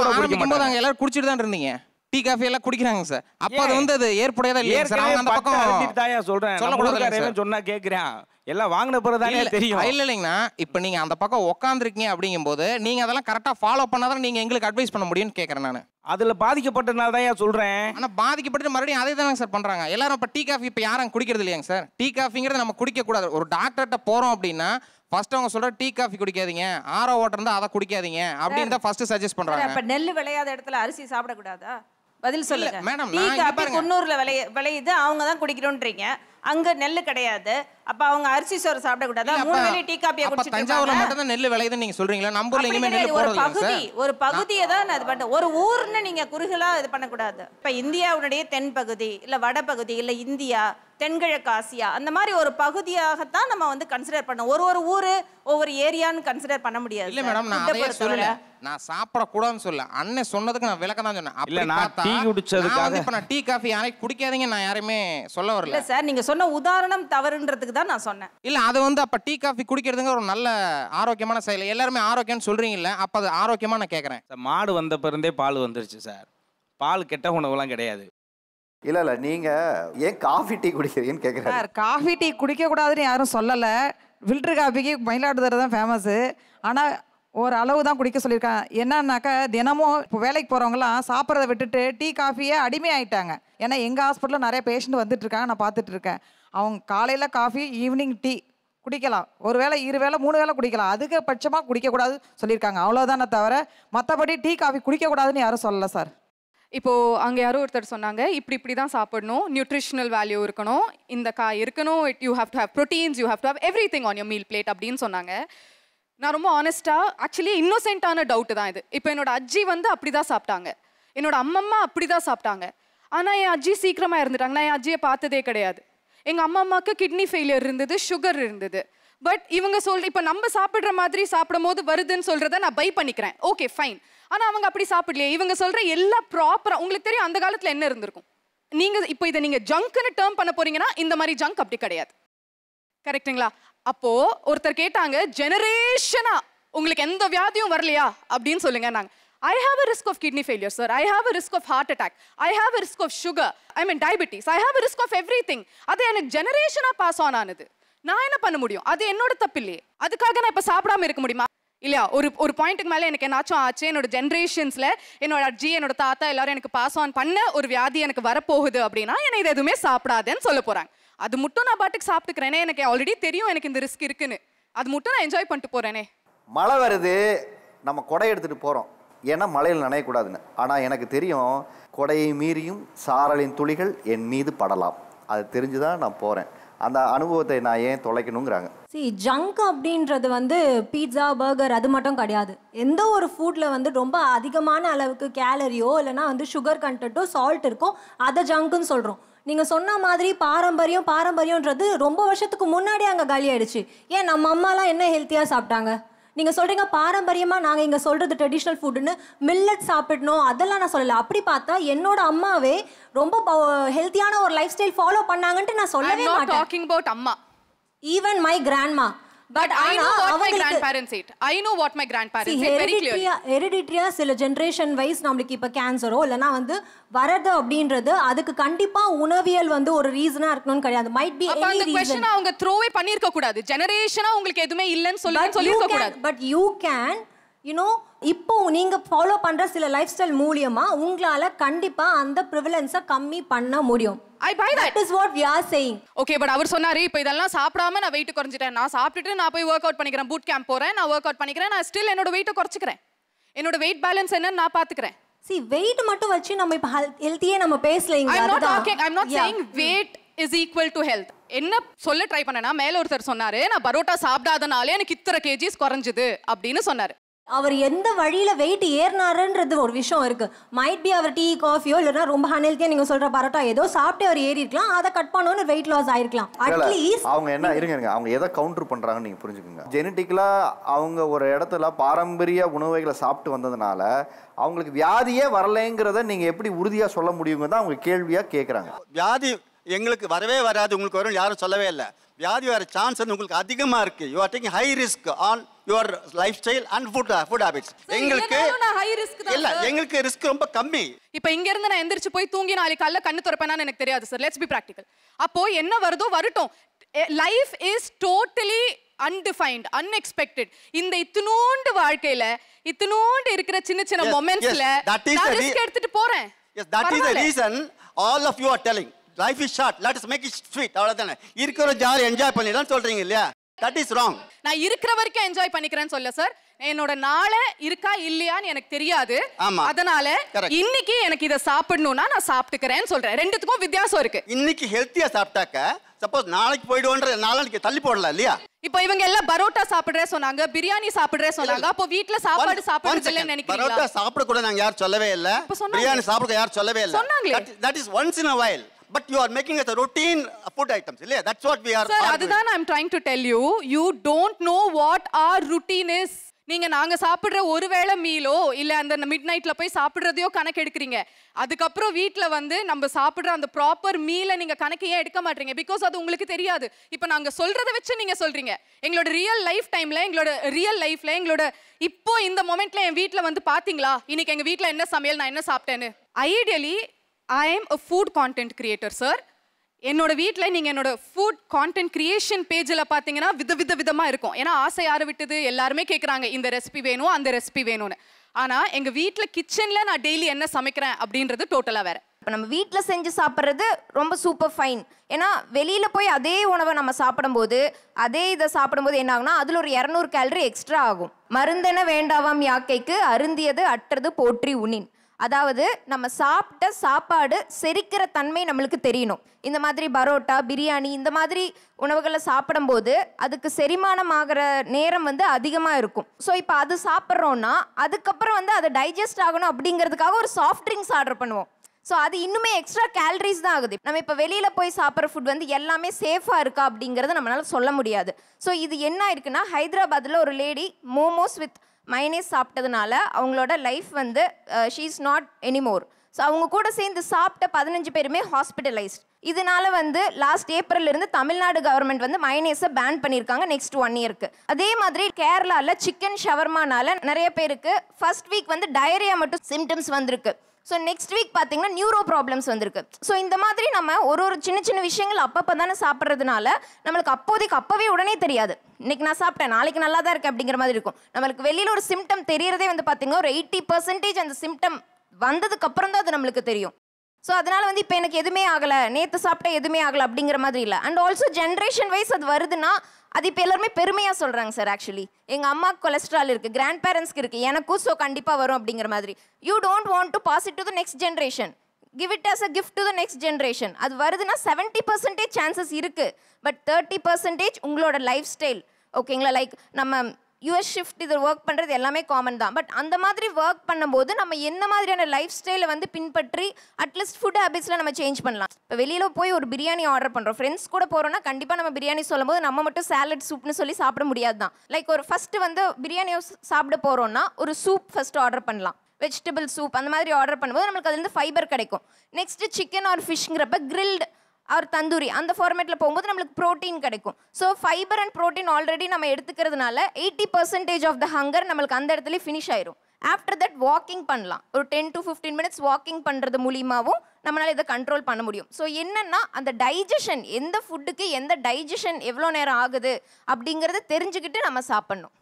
ஆரம்பிக்கும் போது அங்கே எல்லாரும் குடிச்சிட்டு தான் இருந்தீங்க, டீ காஃபி எல்லாம் குடிக்கிறாங்க சார். அப்போ அது வந்து அது ஏற்புடையதா இல்லையா சார்? அவங்க அந்த பக்கம் தாயா சொல்கிறேன், சொல்லக்கூடாது சொன்னா கேட்குறேன், எல்லாம் வாங்கின பிறகு தெரியும். இல்லை இல்லைங்கண்ணா, இப்போ நீங்கள் அந்த பக்கம் உட்காந்துருக்கீங்க அப்படிங்கும்போது நீங்கள் அதெல்லாம் கரெக்டாக ஃபாலோ பண்ணாதான் நீங்கள் எங்களுக்கு அட்வைஸ் பண்ண முடியும்னு கேட்குறேன் நான். அதில் பாதிக்கப்பட்டனால தான் சொல்கிறேன். ஆனால் பாதிக்கப்பட்டு மறுபடியும் அதே தானே சார் பண்ணுறாங்க எல்லாரும். இப்போ டீ காஃபி இப்போ யாரும் குடிக்கிறது இல்லையாங்க சார்? டீ காஃபிங்கிறது நம்ம குடிக்கக்கூடாது. ஒரு டாக்டர்கிட்ட போகிறோம் அப்படின்னா ஃபர்ஸ்ட் அவங்க சொல்ற டீ காஃபி குடிக்காதீங்க, ஆரோ வாட்டர் இருந்தால் அதை குடிக்காதீங்க அப்படின்னு தான் ஃபர்ஸ்ட் சஜஸ்ட் பண்ணுறாங்க. இப்போ நெல் விளையாத இடத்துல அரிசி சாப்பிடக்கூடாதா? பதில் சொல்லுங்க மேடம். டீ காபி குன்னூர்ல விளையுது, அவங்க தான் குடிக்கிறோன்றீங்க. அங்க நெல் கிடையாது. அப்ப அவங்க அரிசி சோறு சாப்பிடக்கூடாது. 3 வேளை டீ காப்பியை குடிச்சிட்டு தஞ்சாவூர்ல மட்டும் தான் நெல் விளையுதுன்னு நீங்க சொல்றீங்களா? நம்ம ஊர்ல எங்கேயுமே நெல் போடுறது இல்ல சார். ஒரு பகுதியை தான் அது பண்ண. ஒரு ஊர்னு நீங்க குறுகலா இது பண்ணக்கூடாது. இப்ப இந்தியாவுடைய தென் பகுதி இல்ல வடபகுதி இல்ல இந்தியா தென்கிழக்கு ஆசியா அந்த மாதிரி ஒரு பகுதியாகத்தான் நம்ம வந்து கன்சிடர் பண்ணோம். ஒரு ஊரு ஒவ்வொரு ஏரியான்னு கன்சிடர் பண்ண முடியாது. இல்ல மேடம், நான் அதையே சொல்லல. நான் சாப்பிடக்கூடாதுன்னு சொல்ல, அண்ணன் சொன்னதுக்கு நான் விளக்கம் தான் சொன்னேன். இல்ல, நான் டீ குடிச்சதுக்காக இப்ப நான் டீ காஃபி யாரையும் குடிக்காதீங்க நான் யாரையுமே சொல்ல வரல. இல்ல சார், நீங்க சொன்ன உதாரணம் தவறுன்றதுக்கு தான் நான் சொன்னேன். இல்ல, அது வந்து அப்ப டீ காஃபி குடிக்கிறதுங்க ஒரு நல்ல ஆரோக்கியமான செயல். எல்லாருமே ஆரோக்கியம்னு சொல்றீங்கல்ல, அப்ப அது ஆரோக்கியமா நான் கேட்கறேன். மாடு வந்த பிறந்தே பால் வந்துருச்சு சார். பால் கெட்ட உணவுலாம் கிடையாது. இல்ல நீங்க ஏன் காஃபி டீ குடிக்கிறீங்கன்னு கேட்குறேன் சார். காஃபி டீ குடிக்கக்கூடாதுன்னு யாரும் சொல்லலை. ஃபில்டர் காஃபிக்கு மயிலாடுதுறை தான் ஃபேமஸ்ஸு. ஆனால் ஒரு அளவு தான் குடிக்க சொல்லியிருக்காங்க. என்னன்னாக்கா தினமும் இப்போ வேலைக்கு போகிறவங்களாம் சாப்பிட்றத விட்டுட்டு டீ காஃபியே அடிமையாயிட்டாங்க. ஏன்னா எங்கள் ஹாஸ்பிட்டலில் நிறைய பேஷண்ட் வந்துட்டுருக்காங்க, நான் பார்த்துட்ருக்கேன். அவங்க காலையில் காஃபி, ஈவினிங் டீ குடிக்கலாம். ஒரு வேளை 2 வேளை 3 வேளை குடிக்கலாம். அதிகபட்சமாக குடிக்கக்கூடாது சொல்லியிருக்காங்க. அவ்வளோதானே தவிர மற்றபடி டீ காஃபி குடிக்கக்கூடாதுன்னு யாரும் சொல்லலை சார். இப்போ அங்க யாரோ ஒருத்தர் சொன்னாங்க இப்படி தான் சாப்பிடணும், நியூட்ரிஷனல் வேல்யூ இருக்கணும், இந்த காய் இருக்கணும், you have to have proteins, you have to have everything on your meal plate அப்படின்னு சொன்னாங்க. நான் ரொம்ப ஆனஸ்டா ஆக்சுவலி இன்னோசென்ட்டான டவுட் தான் இது. இப்போ என்னோட அஜ்ஜி வந்து அப்படிதான் சாப்பிட்டாங்க, என்னோட அம்மம்மா அப்படிதான் சாப்பிட்டாங்க. ஆனா என் அஜ்ஜி சீக்கிரமா இருந்துட்டாங்க. நான் என் அஜ்ஜியை பார்த்ததே கிடையாது. எங்க அம்மாவுக்கு கிட்னி ஃபெயிலியர் இருந்தது, சுகர் இருந்தது. பட் இவங்க இப்போ நம்ம சாப்பிட்ற மாதிரி சாப்பிடும் போது வருதுன்னு சொல்றத நான் பை பண்ணிக்கிறேன். Okay fine. ஆனா அவங்க அப்படி சாப்பிடலையே. இவங்க சொல்ற எல்லா ப்ராப்பரா உங்களுக்கு தெரியும் அந்த காலத்துல என்ன இருந்திருக்கும். நீங்க இப்போ இதை நீங்க ஜங்க்னு டேர்ம் பண்ண போறீங்கன்னா இந்த மாதிரி ஜங்க் அப்படி கிடையாது. கரெக்ட்டுங்களா? அப்போ ஒருத்தர் கேட்டாங்க ஜெனரேஷனா உங்களுக்கு எந்த வியாதியும் வரலையா அப்படின்னு சொல்லுங்க. நாங்க I have a risk of kidney failure, sir. I have a risk of heart attack. I have a risk of sugar. I mean diabetes. I have a risk of everything. அது எனக்கு ஜெனரேஷனா பாஸ் ஆன் ஆனது. நான் என்ன பண்ண முடியும்? அது என்னோட தப்பு இல்லையே. அதுக்காக நான் இப்ப சாப்பிடாம இருக்க முடியுமா? இல்லையா? ஒரு பாயிண்ட்டுக்கு மேலே எனக்கு என்னாச்சும் ஆச்சு, என்னோட ஜென்ரேஷன்ஸில் என்னோட அஜ்ஜி என்னோட தாத்தா எல்லாரும் எனக்கு பாஸ் ஆன் பண்ண ஒரு வியாதி எனக்கு வரப்போகுது அப்படின்னா என்னை இது எதுவுமே சாப்பிடாதேன்னு சொல்ல போகிறாங்க. அது மட்டும் நான் பாட்டுக்கு சாப்பிட்டுக்கிறேனே, எனக்கு ஆல்ரெடி தெரியும் எனக்கு இந்த ரிஸ்க் இருக்குன்னு. அது மட்டும் நான் என்ஜாய் பண்ணிட்டு போகிறேனே. மழை வருது, நம்ம கொடை எடுத்துகிட்டு போகிறோம், ஏன்னா மழையில் நனையக்கூடாதுன்னு. ஆனால் எனக்கு தெரியும் கொடையை மீறியும் சாரலின் துளிகள் என் மீது படலாம். அது தெரிஞ்சு தான் நான் போகிறேன். அந்த அனுபவத்தை நான் ஏன் தொலைக்கணுங்கிறாங்க. ஜங்க் அப்படின்றது வந்து பீட்சா பர்கர் அது மட்டும் கிடையாது. எந்த ஒரு ஃபுட்டில் வந்து ரொம்ப அதிகமான அளவுக்கு கேலரியோ இல்லைனா வந்து சுகர் கண்டென்ட்டோ சால்ட் இருக்கோ அதை ஜங்க்குன்னு சொல்கிறோம். நீங்கள் சொன்ன மாதிரி பாரம்பரியன்றது ரொம்ப வருஷத்துக்கு முன்னாடியே அங்கே காலி ஆயிடுச்சு. ஏன் நம்ம அம்மாலாம் என்ன ஹெல்த்தியாக சாப்பிட்டாங்க? நீங்கள் சொல்கிறீங்க பாரம்பரியமாக நாங்கள் இங்கே சொல்கிறது ட்ரெடிஷ்னல் ஃபுட்டுன்னு மில்லட் சாப்பிடணும் அதெல்லாம் நான் சொல்லலை. அப்படி பார்த்தா என்னோட அம்மாவே ரொம்ப ஹெல்த்தியான ஒரு லைஃப் ஸ்டைல் ஃபாலோ பண்ணாங்கன்ட்டு நான் சொல்லவே மாட்டேன். டாக்கிங் அபவுட் அம்மா. Even my grandma. But I know what my grandparents ate. I know what my grandparents ate very clearly. Hereditary சில ஜெனரேஷன் வைஸ் நம்மளுக்கு இப்போ கேன்சரோ இல்லைனா வந்து வரது அப்படின்றது அதுக்கு கண்டிப்பா உணவியல் வந்து ஒரு ரீசனா இருக்கணும்னு கிடையாது. Might be any reason. அந்த क्वेश्चन அவங்க த்ரோவே பண்ணிருக்க கூடாது. ஜெனரேஷனா உங்களுக்கு எதுமே இல்லன்னு சொல்லிருக்க கூடாது. பட் யூ கேன் இப்போ நீங்க ஃபாலோ பண்ற சில லைஃப் ஸ்டைல் மூலியமா உங்களால கண்டிப்பா அந்த ப்ரிவிலன்ஸை கம்மி பண்ண முடியும். I buy that. That is what we are saying. Okay, but அவர் சொன்னாரு இப்போ இதெல்லாம் சாப்பிடாம நான் weight குறைஞ்சிட்டேன், நான் சாப்பிட்டுட்டு நான் போய் வொர்க் அவுட் பண்ணிக்கிறேன், பூட் கேம்ப் போறேன், நான் வொர்க் அவுட் பண்ணிக்கிறேன், நான் ஸ்டில் என்னோட வெயிட்டை குறைச்சிக்கிறேன், என்னோட வெயிட் பேலன்ஸ் என்னன்னு நான் பாத்துக்கிறேன். See, weight மட்டும் வச்சு நம்ம இப்ப ஹெல்த்தியே நம்ம பேசலங்க. I'm not saying weight is equal to health. என்ன சொல்ல ட்ரை பண்ணேன்னா மேல ஒருத்தர் சொன்னாரு நான் பரோட்டா சாப்பிடாதனாலே எனக்கு இத்தனை கேஜிஸ் குறைஞ்சது அப்படின்னு சொன்னாரு. அவர் எந்த வழியில வெயிட் ஏறினாருன்றது ஒரு விஷயம் இருக்கு. மைட் பி அவர் டீ காஃபியோ இல்லைன்னா ரொம்ப அன்ஹெல்த்தியா நீங்க சொல்ற பரோட்டா ஏதோ சாப்பிட்டு அவர் ஏறி இருக்கலாம், அதை கட் பண்ணோன்னு வெயிட் லாஸ் ஆயிருக்கலாம். அட்லீஸ்ட் அவங்க என்ன இருங்க அவங்க எதை கவுண்டர் பண்றாங்கன்னு நீங்க புரிஞ்சுக்கோங்க. ஜெனட்டிக்கலா அவங்க ஒரு இடத்துல பாரம்பரிய உணவுகளை சாப்பிட்டு வந்ததுனால அவங்களுக்கு வியாதியே வரலைங்கிறத நீங்க எப்படி உறுதியா சொல்ல முடியுங்க தான் அவங்க கேள்வியா கேட்குறாங்க. வியாதி எங்களுக்கு வரவே வராது, உங்களுக்கு வரும் யாரும் சொல்லவே இல்லை. வியாதி வர சான்ஸ் வந்து உங்களுக்கு அதிகமாக இருக்கு. You are taking high risk on your life style and food habits. எங்களுக்கு இல்ல, எங்களுக்கு ரிஸ்க் ரொம்ப கம்மி. இப்போ இங்க இருந்து நான் எந்திரிச்சு போய் தூங்கி நாளைக்கு காலைல கண்ணு திறப்பேனான்னு எனக்கு தெரியாது சார். Let's be practical. அப்போ என்ன வருதோ வரட்டும். Life is totally undefined, unexpected. இந்த இத்துணூண்டு வாழ்க்கையில இத்துணூண்டு இருக்கிற சின்ன சின்ன மொமெண்ட்ஸ்ல நான் ரிஸ்க் எடுத்துட்டு போறேன். Yes, that is the reason all of you are telling life is short, let us make it sweet. அவ்வளவுதானே இருக்கிற ஜாலி என்ஜாய் பண்ணிடலாம் சொல்றீங்க இல்லையா? That is wrong. நான் இருக்கிற வரைக்கும் என்ஜாய் பண்ணிக்கிறேன்னு சொல்ல சார். என்னோட நாளை இருக்கா இல்லையான்னு எனக்கு தெரியாது. அதனால இன்னைக்கு எனக்கு இதை சாப்பிடணும்னா நான் சாப்பிட்டுக்கிறேன்னு சொல்றேன். ரெண்டுத்துக்கும் வித்தியாசம் இருக்கு. இன்னைக்கு ஹெல்த்தியா சாப்பிட்டாக்க சப்போஸ் நாளைக்கு போயிடுவோன்ற நாளைக்கு தள்ளி போடலாம் இல்லையா? இப்போ இவங்க எல்லாம் பரோட்டா சாப்பிடுறே சொன்னாங்க, பிரியாணி சாப்பிடுறே சொன்னாங்க. அப்போ வீட்ல சாப்பாடு சாப்பிடுறது இல்லன்னு நினைக்கிறீங்களா? பரோட்டா சாப்பிட கூட நாங்க யாரும் சொல்லவே இல்ல, பிரியாணி சாப்பிட யாரும் சொல்லவே இல்ல. That is once in a while, but you are making it a routine food items இல்லையா? That's what we are. Sir, அதுதான் I'm trying to tell you. You don't know what our routine is. நீங்க நாங்க சாப்பிடுற ஒருவேளை மீலோ இல்ல அந்த mid நைட்ல போய் சாப்பிடுறதையோ கணக்கு எடுக்கிறீங்க. அதுக்கப்புறம் வீட்ல வந்து நம்ம சாப்பிடுற அந்த ப்ராப்பர் மீலை நீங்க கணக்கு ஏன் எடுக்க மாட்டீங்க? பிகாஸ் அது உங்களுக்கு தெரியாது. இப்போ நாங்க சொல்றதை வச்சு நீங்க சொல்றீங்க. எங்களோட ரியல் லைஃப் டைம்ல, எங்களோட ரியல் லைஃப்ல, எங்களோட இப்போ இந்த மொமெண்ட்ல என் வீட்ல வந்து பாத்தீங்களா இன்னைக்கு எங்க வீட்ல என்ன சமையல், நான் என்ன சாப்பிட்டேன்னு? Ideally I am a food content creator sir. என்னோட வீட்டில் நீங்கள் என்னோட ஃபுட் கான்டென்ட் கிரியேஷன் பேஜில் பார்த்தீங்கன்னா விதமாக இருக்கும். ஏன்னா ஆசை யாரை விட்டது, எல்லாருமே கேட்குறாங்க இந்த ரெசிபி வேணும் அந்த ரெசிபி வேணும்னு. ஆனால் எங்கள் வீட்டில் கிச்சனில் நான் டெய்லி என்ன சமைக்கிறேன் அப்படின்றது டோட்டலாக வேறு. இப்போ நம்ம வீட்டில் செஞ்சு சாப்பிட்றது ரொம்ப சூப்பர் ஃபைன். ஏன்னா வெளியில் போய் அதே உணவை நம்ம சாப்பிடும்போது அதே இதை சாப்பிடும்போது என்ன ஆகுனா அதில் ஒரு 200 கேலரி எக்ஸ்ட்ரா ஆகும். மருந்தென வேண்டாவாம் யாக்கைக்கு அருந்தியது அற்றது போற்றி உண்ணின். அதாவது நம்ம சாப்பிட்ட சாப்பாடு செரிக்கிற தன்மை நம்மளுக்கு தெரியணும். இந்த மாதிரி பரோட்டா, பிரியாணி இந்த மாதிரி உணவுகளை சாப்பிடும்போது அதுக்கு செரிமானம் ஆகிற நேரம் வந்து அதிகமாக இருக்கும். ஸோ இப்போ அது சாப்பிட்றோன்னா அதுக்கப்புறம் வந்து அது டைஜஸ்ட் ஆகணும் அப்படிங்கிறதுக்காக ஒரு சாஃப்ட் ட்ரிங்க்ஸ் ஆர்டர் பண்ணுவோம். ஸோ அது இன்னுமே எக்ஸ்ட்ரா கேலரிஸ் தான் ஆகுது. நம்ம இப்போ வெளியில் போய் சாப்பிட்ற ஃபுட் வந்து எல்லாமே சேஃபாக இருக்கா அப்படிங்கிறத நம்மளால சொல்ல முடியாது. ஸோ இது என்ன இருக்குன்னா, ஹைதராபாத்தில் ஒரு லேடி மோமோஸ் வித் மைனேஸ் சாப்பிட்டதுனால அவங்களோட லைஃப் வந்து she is not anymore. So அவங்க கூட சேர்ந்து சாப்பிட்ட 15 பேருமே ஹாஸ்பிட்டலைஸ்ட். இதனால வந்து லாஸ்ட் ஏப்ரல்லேருந்து தமிழ்நாடு கவர்மெண்ட் வந்து மைனேஸை பேன் பண்ணியிருக்காங்க நெக்ஸ்ட் 1 இயருக்கு. அதே மாதிரி கேரளாவில் சிக்கன் ஷவர்மானால நிறைய பேருக்கு ஃபர்ஸ்ட் வீக் வந்து டயரியா மட்டும் சிம்டம்ஸ் வந்திருக்கு. ஸோ நெக்ஸ்ட் வீக் பார்த்தீங்கன்னா நியூரோ ப்ராப்ளம்ஸ் வந்திருக்கு. ஸோ இந்த மாதிரி நம்ம ஒரு சின்ன சின்ன விஷயங்கள் அப்பப்போ தானே சாப்பிட்றதுனால நம்மளுக்கு அப்போவே உடனே தெரியாது. இன்னைக்கு நான் சாப்பிட்டேன் நாளைக்கு நல்லா தான் இருக்கு அப்படிங்கிற மாதிரி இருக்கும். நம்மளுக்கு வெளியில் ஒரு சிம்டம் தெரியறதே வந்து பார்த்தீங்கன்னா ஒரு 80% அந்த சிம்டம் வந்ததுக்கு அப்புறம் தான் அது நம்மளுக்கு தெரியும். ஸோ அதனால வந்து இப்போ எனக்கு எதுவுமே ஆகலை, நேற்று சாப்பிட்டா எதுவுமே ஆகலை அப்படிங்கிற மாதிரி இல்லை. அண்ட் ஆல்சோ ஜென்ரேஷன் வைஸ் அது வருதுன்னா அது இப்போ எல்லாருமே பெருமையாக சொல்கிறாங்க சார். ஆக்சுவலி எங்கள் அம்மாவுக்கு கொலஸ்ட்ரால் இருக்குது, கிராண்ட் பேரண்ட்ஸ்க்கு இருக்குது, எனக்கும் ஸோ கண்டிப்பாக வரும் அப்படிங்கிற மாதிரி. You don't want to pass it to the next generation, give it as a gift to the next generation. அது வருதுன்னா 70% சான்சஸ் இருக்குது. பட் 30% உங்களோட லைஃப் ஸ்டைல் ஓகேங்களா. லைக் நம்ம யூஎஸ் ஷிஃப்ட் இது ஒர்க் பண்ணுறது எல்லாமே காமன் தான். பட் அந்த மாதிரி ஒர்க் பண்ணும்போது நம்ம என்ன மாதிரியான லைஃப் ஸ்டைலை வந்து பின்பற்றி அட்லீஸ்ட் ஃபுட் ஹேபிட்ஸில் நம்ம சேஞ்ச் பண்ணலாம். இப்போ வெளியில் போய் ஒரு பிரியாணி ஆர்டர் பண்ணுறோம், ஃப்ரெண்ட்ஸ் கூட போகிறோன்னா கண்டிப்பாக நம்ம பிரியாணி சொல்லும் போது நம்ம மட்டும் சாலட் சூப்னு சொல்லி சாப்பிட முடியாது தான். லைக் ஒரு ஃபஸ்ட்டு வந்து பிரியாணியை சாப்பிட போகிறோன்னா ஒரு சூப் ஃபஸ்ட்டு ஆர்டர் பண்ணலாம், வெஜிடபிள் சூப் அந்த மாதிரி ஆர்டர் பண்ணும்போது நம்மளுக்கு அதுலேருந்து ஃபைபர் கிடைக்கும். நெக்ஸ்ட்டு சிக்கன் ஆர் ஃபிஷ்ங்கிறப்ப கிரில்டு ஆர் தந்தூரி அந்த ஃபார்மேட்டில் போகும்போது நம்மளுக்கு ப்ரோட்டீன் கிடைக்கும். So fibre and protein already நம்ம எடுத்துக்கிறதுனால 80% ஆஃப் த ஹங்கர் நம்மளுக்கு அந்த இடத்துல ஃபினிஷ் ஆயிரும். ஆஃப்டர் தட் வாக்கிங் பண்ணலாம். ஒரு 10 to 15 மினிட்ஸ் வாக்கிங் பண்ணுறது மூலியமாகவும் நம்மளால் இதை கண்ட்ரோல் பண்ண முடியும். ஸோ என்னென்னா அந்த டைஜஷன், எந்த ஃபுட்டுக்கு எந்த டைஜஷன் எவ்வளோ நேரம் ஆகுது அப்படிங்கிறத தெரிஞ்சுக்கிட்டு நம்ம சாப்பிட்ணும்.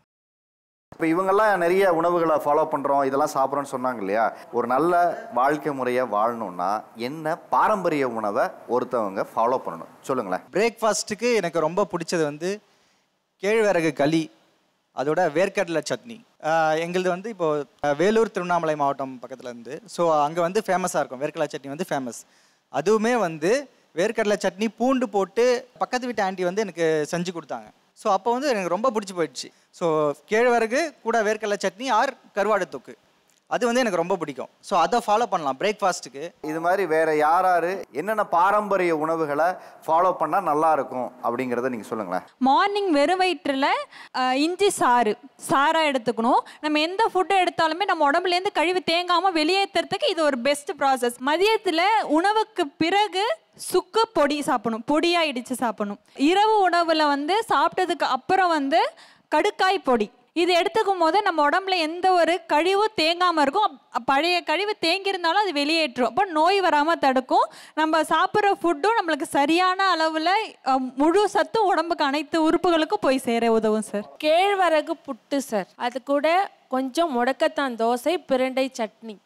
இப்போ இவங்கெல்லாம் நிறைய உணவுகளை ஃபாலோ பண்ணுறோம், இதெல்லாம் சாப்பிட்றோன்னு சொன்னாங்க இல்லையா? ஒரு நல்ல வாழ்க்கை முறையை வாழணும்னா என்ன பாரம்பரிய உணவை ஒருத்தவங்க ஃபாலோ பண்ணணும் சொல்லுங்களேன். பிரேக்ஃபாஸ்ட்டுக்கு எனக்கு ரொம்ப பிடிச்சது வந்து கேழ்வரகு களி, அதோட வேர்க்கடலை சட்னி. எங்களது வந்து இப்போது வேலூர் திருவண்ணாமலை மாவட்டம் பக்கத்தில் இருந்து, ஸோ அங்கே வந்து ஃபேமஸாக இருக்கும் வேர்க்கடலை சட்னி வந்து ஃபேமஸ். அதுவுமே வந்து வேர்க்கடலை சட்னி பூண்டு போட்டு பக்கத்து வீட்டு ஆண்டி வந்து எனக்கு செஞ்சு கொடுத்தாங்க. ஸோ அப்போ வந்து எனக்கு ரொம்ப பிடிச்சி போயிடுச்சு. ஸோ கேழ்வரகு கூட வேர்க்கடலை சட்னி ஆர் கருவாடு தொக்கு, அது வந்து எனக்கு ரொம்ப பிடிக்கும். ஸோ அதை ஃபாலோ பண்ணலாம் பிரேக்ஃபாஸ்ட்டுக்கு. இது மாதிரி வேறு யார் என்னென்ன பாரம்பரிய உணவுகளை ஃபாலோ பண்ணால் நல்லா இருக்கும் அப்படிங்கிறத நீங்கள் சொல்லுங்களேன். மார்னிங் வெறும் வயிற்றில் இஞ்சி சாராக எடுத்துக்கணும். நம்ம எந்த ஃபுட்டை எடுத்தாலுமே நம்ம உடம்புலேருந்து கழிவு தேங்காமல் வெளியேற்றுறதுக்கு இது ஒரு பெஸ்ட் ப்ராசஸ். மதியத்தில் உணவுக்கு பிறகு சுக்கு பொடி சாப்பிடணும், பொடியாக இடித்து சாப்பிடணும். இரவு உணவில் வந்து சாப்பிட்டதுக்கு அப்புறம் வந்து கடுக்காய் பொடி இது எடுத்துக்கும் போது நம்ம உடம்புல எந்த ஒரு கழிவும் தேங்காமல் இருக்கும். பழைய கழிவு தேங்கியிருந்தாலும் அது வெளியேற்றும். அப்போ நோய் வராமல் தடுக்கும். நம்ம சாப்பிட்ற ஃபுட்டும் நம்மளுக்கு சரியான அளவில் முழு சத்தும் உடம்புக்கு அனைத்து உறுப்புகளுக்கும் போய் சேர உதவும் சார். கேழ்வரகு புட்டு சார், அது கூட கொஞ்சம் முடக்கத்தான் தோசை, பிரண்டை சட்னி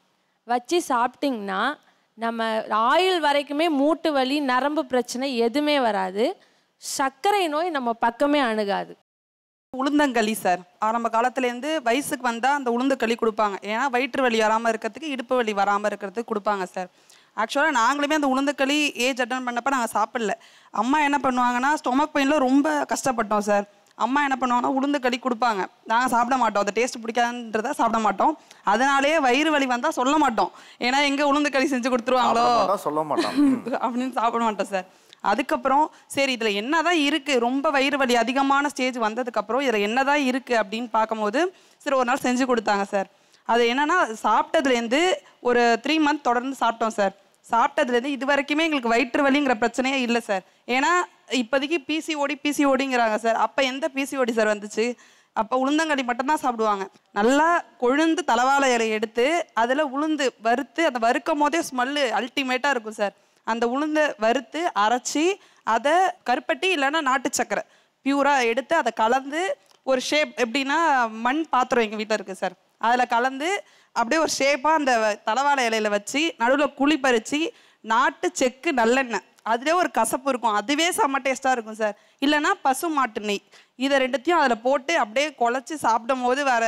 வச்சு சாப்பிட்டிங்கன்னா நம்ம ஆயுள் வரைக்குமே மூட்டு வலி, நரம்பு பிரச்சனை எதுவுமே வராது. சர்க்கரை நோய் நம்ம பக்கமே அணுகாது. உளுந்தங்களி சார். ஆரம்ப காலத்துலேருந்து வயசுக்கு வந்தால் அந்த உளுந்தங்களி கொடுப்பாங்க. ஏன்னா வயிற்று வலி வராமல் இருக்கிறதுக்கு, இடுப்பு வலி வராமல் இருக்கிறதுக்கு கொடுப்பாங்க சார். ஆக்சுவலாக நாங்களுமே அந்த உளுந்தங்களி ஏஜ் அட்டன் பண்ணப்போ நாங்கள் சாப்பிடல. அம்மா என்ன பண்ணுவாங்கன்னா, ஸ்டொமக் பெயினில் ரொம்ப கஷ்டப்பட்டோம் சார். அம்மா என்ன பண்ணுவாங்கன்னா உளுந்தங்களி கொடுப்பாங்க. நாங்கள் சாப்பிட மாட்டோம், அந்த டேஸ்ட் பிடிக்காதுன்றதை சாப்பிட மாட்டோம். அதனாலேயே வயிறு வலி வந்தால் சொல்ல மாட்டோம். ஏன்னா எங்கே உளுந்தங்களி செஞ்சு கொடுத்துருவாங்களோ சொல்ல மாட்டோம் அப்படின்னு சாப்பிட மாட்டோம் சார். அதுக்கப்புறம் சரி இதில் என்னதான் இருக்குது, ரொம்ப வயிறு வலி அதிகமான ஸ்டேஜ் வந்ததுக்கப்புறம் இதில் என்னதான் இருக்குது அப்படின்னு பார்க்கும்போது சரி ஒரு நாள் செஞ்சு கொடுத்தாங்க சார். அது என்னென்னா சாப்பிட்டதுலேருந்து ஒரு 3 மந்த் தொடர்ந்து சாப்பிட்டோம் சார். சாப்பிட்டதுலேருந்து இது வரைக்குமே எங்களுக்கு வயிற்று வலிங்கிற பிரச்சனையே இல்லை சார். ஏன்னா இப்போதைக்கு பிசிஓடிங்கிறாங்க சார். அப்போ எந்த பிசிஓடி சார் வந்துச்சு? அப்போ உளுந்தங்களி மட்டும்தான் சாப்பிடுவாங்க. நல்லா கொழுந்து தலவாழை இலையை எடுத்து அதில் உளுந்து வறுத்து, அந்த வறுக்கும் போதே ஸ்மெல்லு அல்டிமேட்டாக இருக்கும் சார். அந்த உளுந்தை வறுத்து அரைச்சி அதை கருப்பட்டி இல்லைன்னா நாட்டு சக்கரை பியூராக எடுத்து அதை கலந்து ஒரு ஷேப், எப்படின்னா மண் பாத்திரம் எங்கள் வீட்டில் இருக்குது சார், அதில் கலந்து அப்படியே ஒரு ஷேப்பாக அந்த தலவாழை இலையில வச்சு நடுவில் குழி பறித்து நாட்டு செக்கு நல்லெண்ணெய், அதுலேயே ஒரு கசப்பு இருக்கும், அதுவே செம்ம டேஸ்ட்டாக இருக்கும் சார். இல்லைன்னா பசு மாட்டு நெய், இதை ரெண்டுத்தையும் அதில் போட்டு அப்படியே குழச்சி சாப்பிடும் போது வேற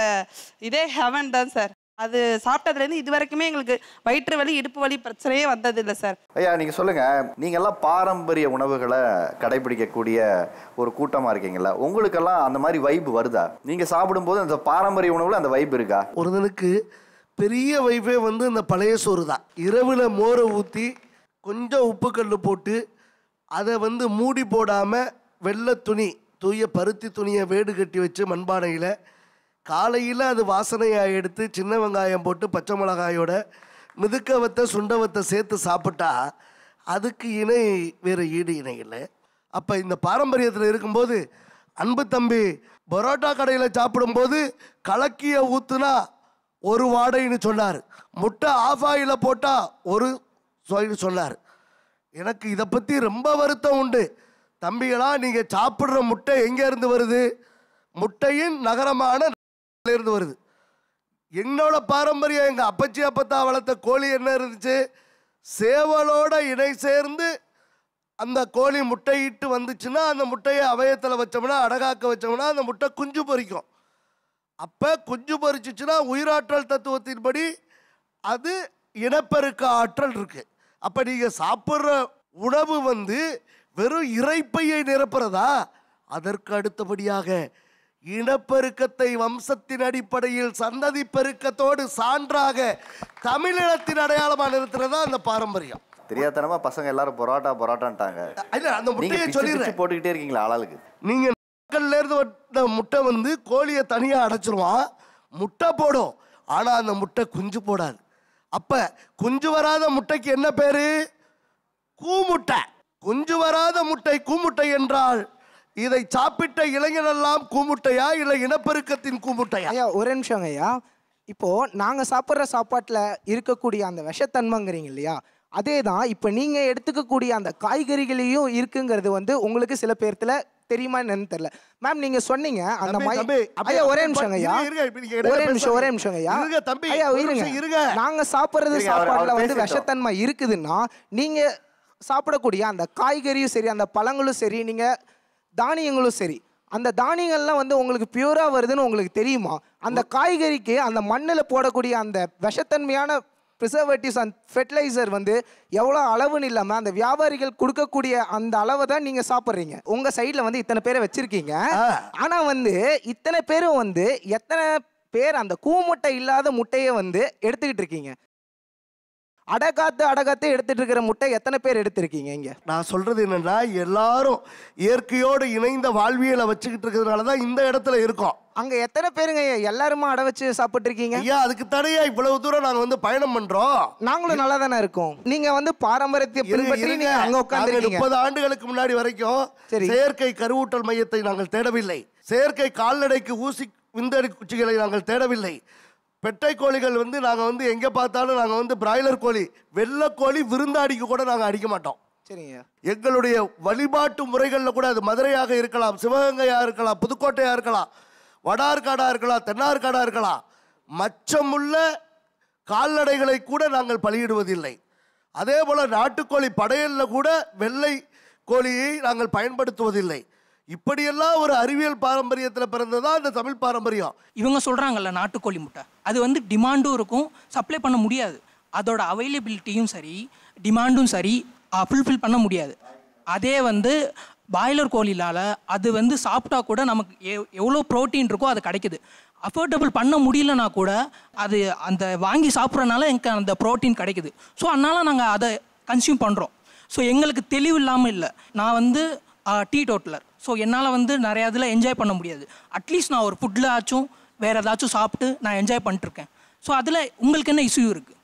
இதே ஹெவன் தான் சார். அது சாப்பிட்டதுலேருந்து இது வரைக்குமே எங்களுக்கு வயிற்று வலி இடுப்பு வலி பிரச்சனையே வந்தது இல்லை சார். ஐயா நீங்கள் சொல்லுங்கள், நீங்கள்லாம் பாரம்பரிய உணவுகளை கடைபிடிக்கக்கூடிய ஒரு கூட்டமாக இருக்கீங்களா? உங்களுக்கெல்லாம் அந்த மாதிரி வைப்பு வருதா? நீங்கள் சாப்பிடும்போது அந்த பாரம்பரிய உணவில் அந்த வைப்பு இருக்கா? ஒருத்தனுக்கு பெரிய வைப்பே வந்து இந்த பழைய சோறு தான். இரவில் மோரை ஊற்றி கொஞ்சம் உப்பு கல் போட்டு அதை வந்து மூடி போடாமல் வெள்ளை துணி, தூய பருத்தி துணியை வேடு கட்டி வச்சு மண்பானையில் காலையில் அது வாசனையாக எடுத்து சின்ன வெங்காயம் போட்டு பச்சை மிளகாயோட மிதுக்கவத்தை சுண்டவத்தை சேர்த்து சாப்பிட்டா அதுக்கு இணை வேறு ஈடு இணை இல்லை. அப்போ இந்த பாரம்பரியத்தில் இருக்கும்போது அன்பு தம்பி பரோட்டா கடையில் சாப்பிடும்போது கலக்கிய ஊற்றுனா ஒரு வாடைன்னு சொன்னார், முட்டை ஆஃப் ஆயில் போட்டால் ஒரு சுவைன்னு சொன்னார். எனக்கு இதை பற்றி ரொம்ப வருத்தம் உண்டு. தம்பிகளா, நீங்கள் சாப்பிட்ற முட்டை எங்கேருந்து வருது? முட்டையின் நகரமான இருந்து வருது. என்னோட பாரம்பரியம், எங்கள் அப்பச்சி அப்பத்தா வளர்த்த கோழி என்ன இருந்துச்சு, சேவலோட இணை சேர்ந்து அந்த கோழி முட்டையிட்டு வந்துச்சுன்னா அந்த முட்டையை அவயத்தில் வச்சோம்னா, அடகாக்க வச்சோம்னா அந்த முட்டை குஞ்சு பொறிக்கும். அப்போ குஞ்சு பொறிச்சிச்சுன்னா உயிராற்றல் தத்துவத்தின்படி அது இனப்பெருக்க ஆற்றல் இருக்குது. அப்போ நீங்கள் சாப்பிட்ற உணவு வந்து வெறும் இறைப்பையை நிரப்புறதா? அதற்கு அடுத்தபடியாக இனப்பெருக்கத்தை வம்சத்தின் அடிப்படையில் சந்ததி பெருக்கத்தோடு சான்றாக தமிழினத்தின் அடையாளமாக நிறுத்துறதா அந்த பாரம்பரியம். தெரியாதனமா பசங்க எல்லாரும் பரோட்டான்ட்டாங்க. அந்த முட்டையை சொல்லி போட்டுக்கிட்டே இருக்கீங்களா ஆளாளுக்கு? நீங்க நாட்கள்லேருந்து வந்த முட்டை வந்து கோழியை தனியாக அடைச்சிருவான், முட்டை போடும், ஆனால் அந்த முட்டை குஞ்சு போடாது. அப்போ குஞ்சு வராத முட்டைக்கு என்ன பேரு? கூமுட்டை. குஞ்சு வராத முட்டை கூமுட்டை என்றால் இதை சாப்பிட்ட இளைஞரெல்லாம் கூமுட்டையா இல்லை இனப்பெருக்கத்தின் கூமுட்டையா? ஐயா ஒரு நிமிஷம் ஐயா, இப்போ நாங்கள் சாப்பிட்ற சாப்பாட்டில் இருக்கக்கூடிய அந்த விஷத்தன்மைங்கிறீங்க இல்லையா, அதே தான் இப்போ நீங்கள் எடுத்துக்கக்கூடிய அந்த காய்கறிகளையும் இருக்குங்கிறது வந்து உங்களுக்கு சில பேர்த்துல தெரியுமா என்னன்னு தெரியல. மேம் நீங்க சொன்னீங்க அந்த ஐயா ஒரே நிமிஷம் ஐயா, ஒரே நிமிஷம் ஐயா, ஐயா இருங்க. நாங்க சாப்பிட்றது சாப்பாடுல வந்து விஷத்தன்மை இருக்குதுன்னா நீங்க சாப்பிடக்கூடிய அந்த காய்கறியும் சரி, அந்த பழங்களும் சரி, நீங்க தானியங்களும் சரி, அந்த தானியங்கள்லாம் வந்து உங்களுக்கு பியூரா வருதுன்னு உங்களுக்கு தெரியுமா? அந்த காய்கறிக்கு அந்த மண்ணில் போடக்கூடிய அந்த விஷத்தன்மையான ப்ரிசர்வேட்டிவ்ஸ் அண்ட் ஃபெர்டிலைசர் வந்து எவ்வளோ அளவுன்னு இல்லாமல் அந்த வியாபாரிகள் கொடுக்கக்கூடிய அந்த அளவை தான் நீங்கள் சாப்பிட்றீங்க. உங்கள் சைடில் வந்து இத்தனை பேரை வச்சுருக்கீங்க, ஆனால் வந்து இத்தனை பேரும் வந்து எத்தனை பேர் அந்த கூமுட்டை இல்லாத முட்டையை வந்து எடுத்துக்கிட்டு இருக்கீங்க? அடகாத்து எடுத்துட்டு இருக்கிற முட்டை எத்தனை பேர் எடுத்திருக்கீங்க இங்க? நான் சொல்றது என்னன்னா, எல்லாரும் இயற்கையோடு இணைந்த வாழ்வியலை வச்சுக்கிட்டு இருக்கிறதுனால தான் இந்த இடத்துல இருக்கோம். அங்க எத்தனை பேருங்க எல்லாருமா அடை வச்சு சாப்பிட்டு இருக்கீங்க? ஐயா அதுக்கு தடையா இவ்வளவு தூரம் நாங்க வந்து பயணம் பண்றோம். நாங்களும் நல்லா தானே இருக்கோம். நீங்க வந்து பாரம்பரியத்தை பின்பற்றி நீங்க அங்க உட்கார்ந்திருக்கீங்க. 30 ஆண்டுகளுக்கு முன்னாடி வரைக்கும் செயற்கை கருவூட்டல் மையத்தை நாங்கள் தேடவில்லை, செயற்கை கால்நடைக்கு ஊசி விந்தணு குச்சிகளை நாங்கள் தேடவில்லை. பெட்டை கோழிகள் வந்து நாங்கள் வந்து எங்கே பார்த்தாலும் நாங்கள் வந்து பிராய்லர் கோழி, வெள்ளை கோழி விருந்தாடிக்கு கூட நாங்கள் அடிக்க மாட்டோம். சரிங்க. எங்களுடைய வழிபாட்டு முறைகளில் கூட அது மதுரையாக இருக்கலாம், சிவகங்கையாக இருக்கலாம், புதுக்கோட்டையாக இருக்கலாம், வடார்காடாக இருக்கலாம், தென்னார்காடாக இருக்கலாம், மச்சமுள்ள கால்நடைகளை கூட நாங்கள் பலியிடுவதில்லை. அதே போல் நாட்டுக்கோழி படையலில் கூட வெள்ளை கோழியை நாங்கள் பயன்படுத்துவதில்லை. இப்படியெல்லாம் ஒரு அறிவியல் பாரம்பரியத்தில் பிறந்ததா இந்த தமிழ் பாரம்பரியம். இவங்க சொல்கிறாங்கல்ல நாட்டுக்கோழி முட்டை, அது வந்து டிமாண்டும் இருக்கும், சப்ளை பண்ண முடியாது. அதோட அவைலபிலிட்டியும் சரி டிமாண்டும் சரி ஃபுல்ஃபில் பண்ண முடியாது. அதே வந்து பாய்லர் கோழிலால் அது வந்து சாப்பிட்டா கூட நமக்கு எவ்வளோ ப்ரோட்டீன் இருக்கோ அது கிடைக்குது. அஃபோர்டபுள் பண்ண முடியலனா கூட அது அந்த வாங்கி சாப்பிட்றனால எனக்கு அந்த ப்ரோட்டீன் கிடைக்குது. ஸோ அதனால் நாங்கள் அதை கன்சியூம் பண்ணுறோம். ஸோ எங்களுக்கு தெளிவு இல்லாமல் இல்லை. நான் வந்து டீ டோட்டலர். ஸோ என்னால் வந்து நிறையா இதில் என்ஜாய் பண்ண முடியாது. அட்லீஸ்ட் நான் ஒரு ஃபுட்டில் ஆச்சும் வேறு ஏதாச்சும் சாப்பிட்டு நான் என்ஜாய் பண்ணிட்டுருக்கேன். ஸோ அதில் உங்களுக்கு என்ன இஷ்யூ இருக்குது?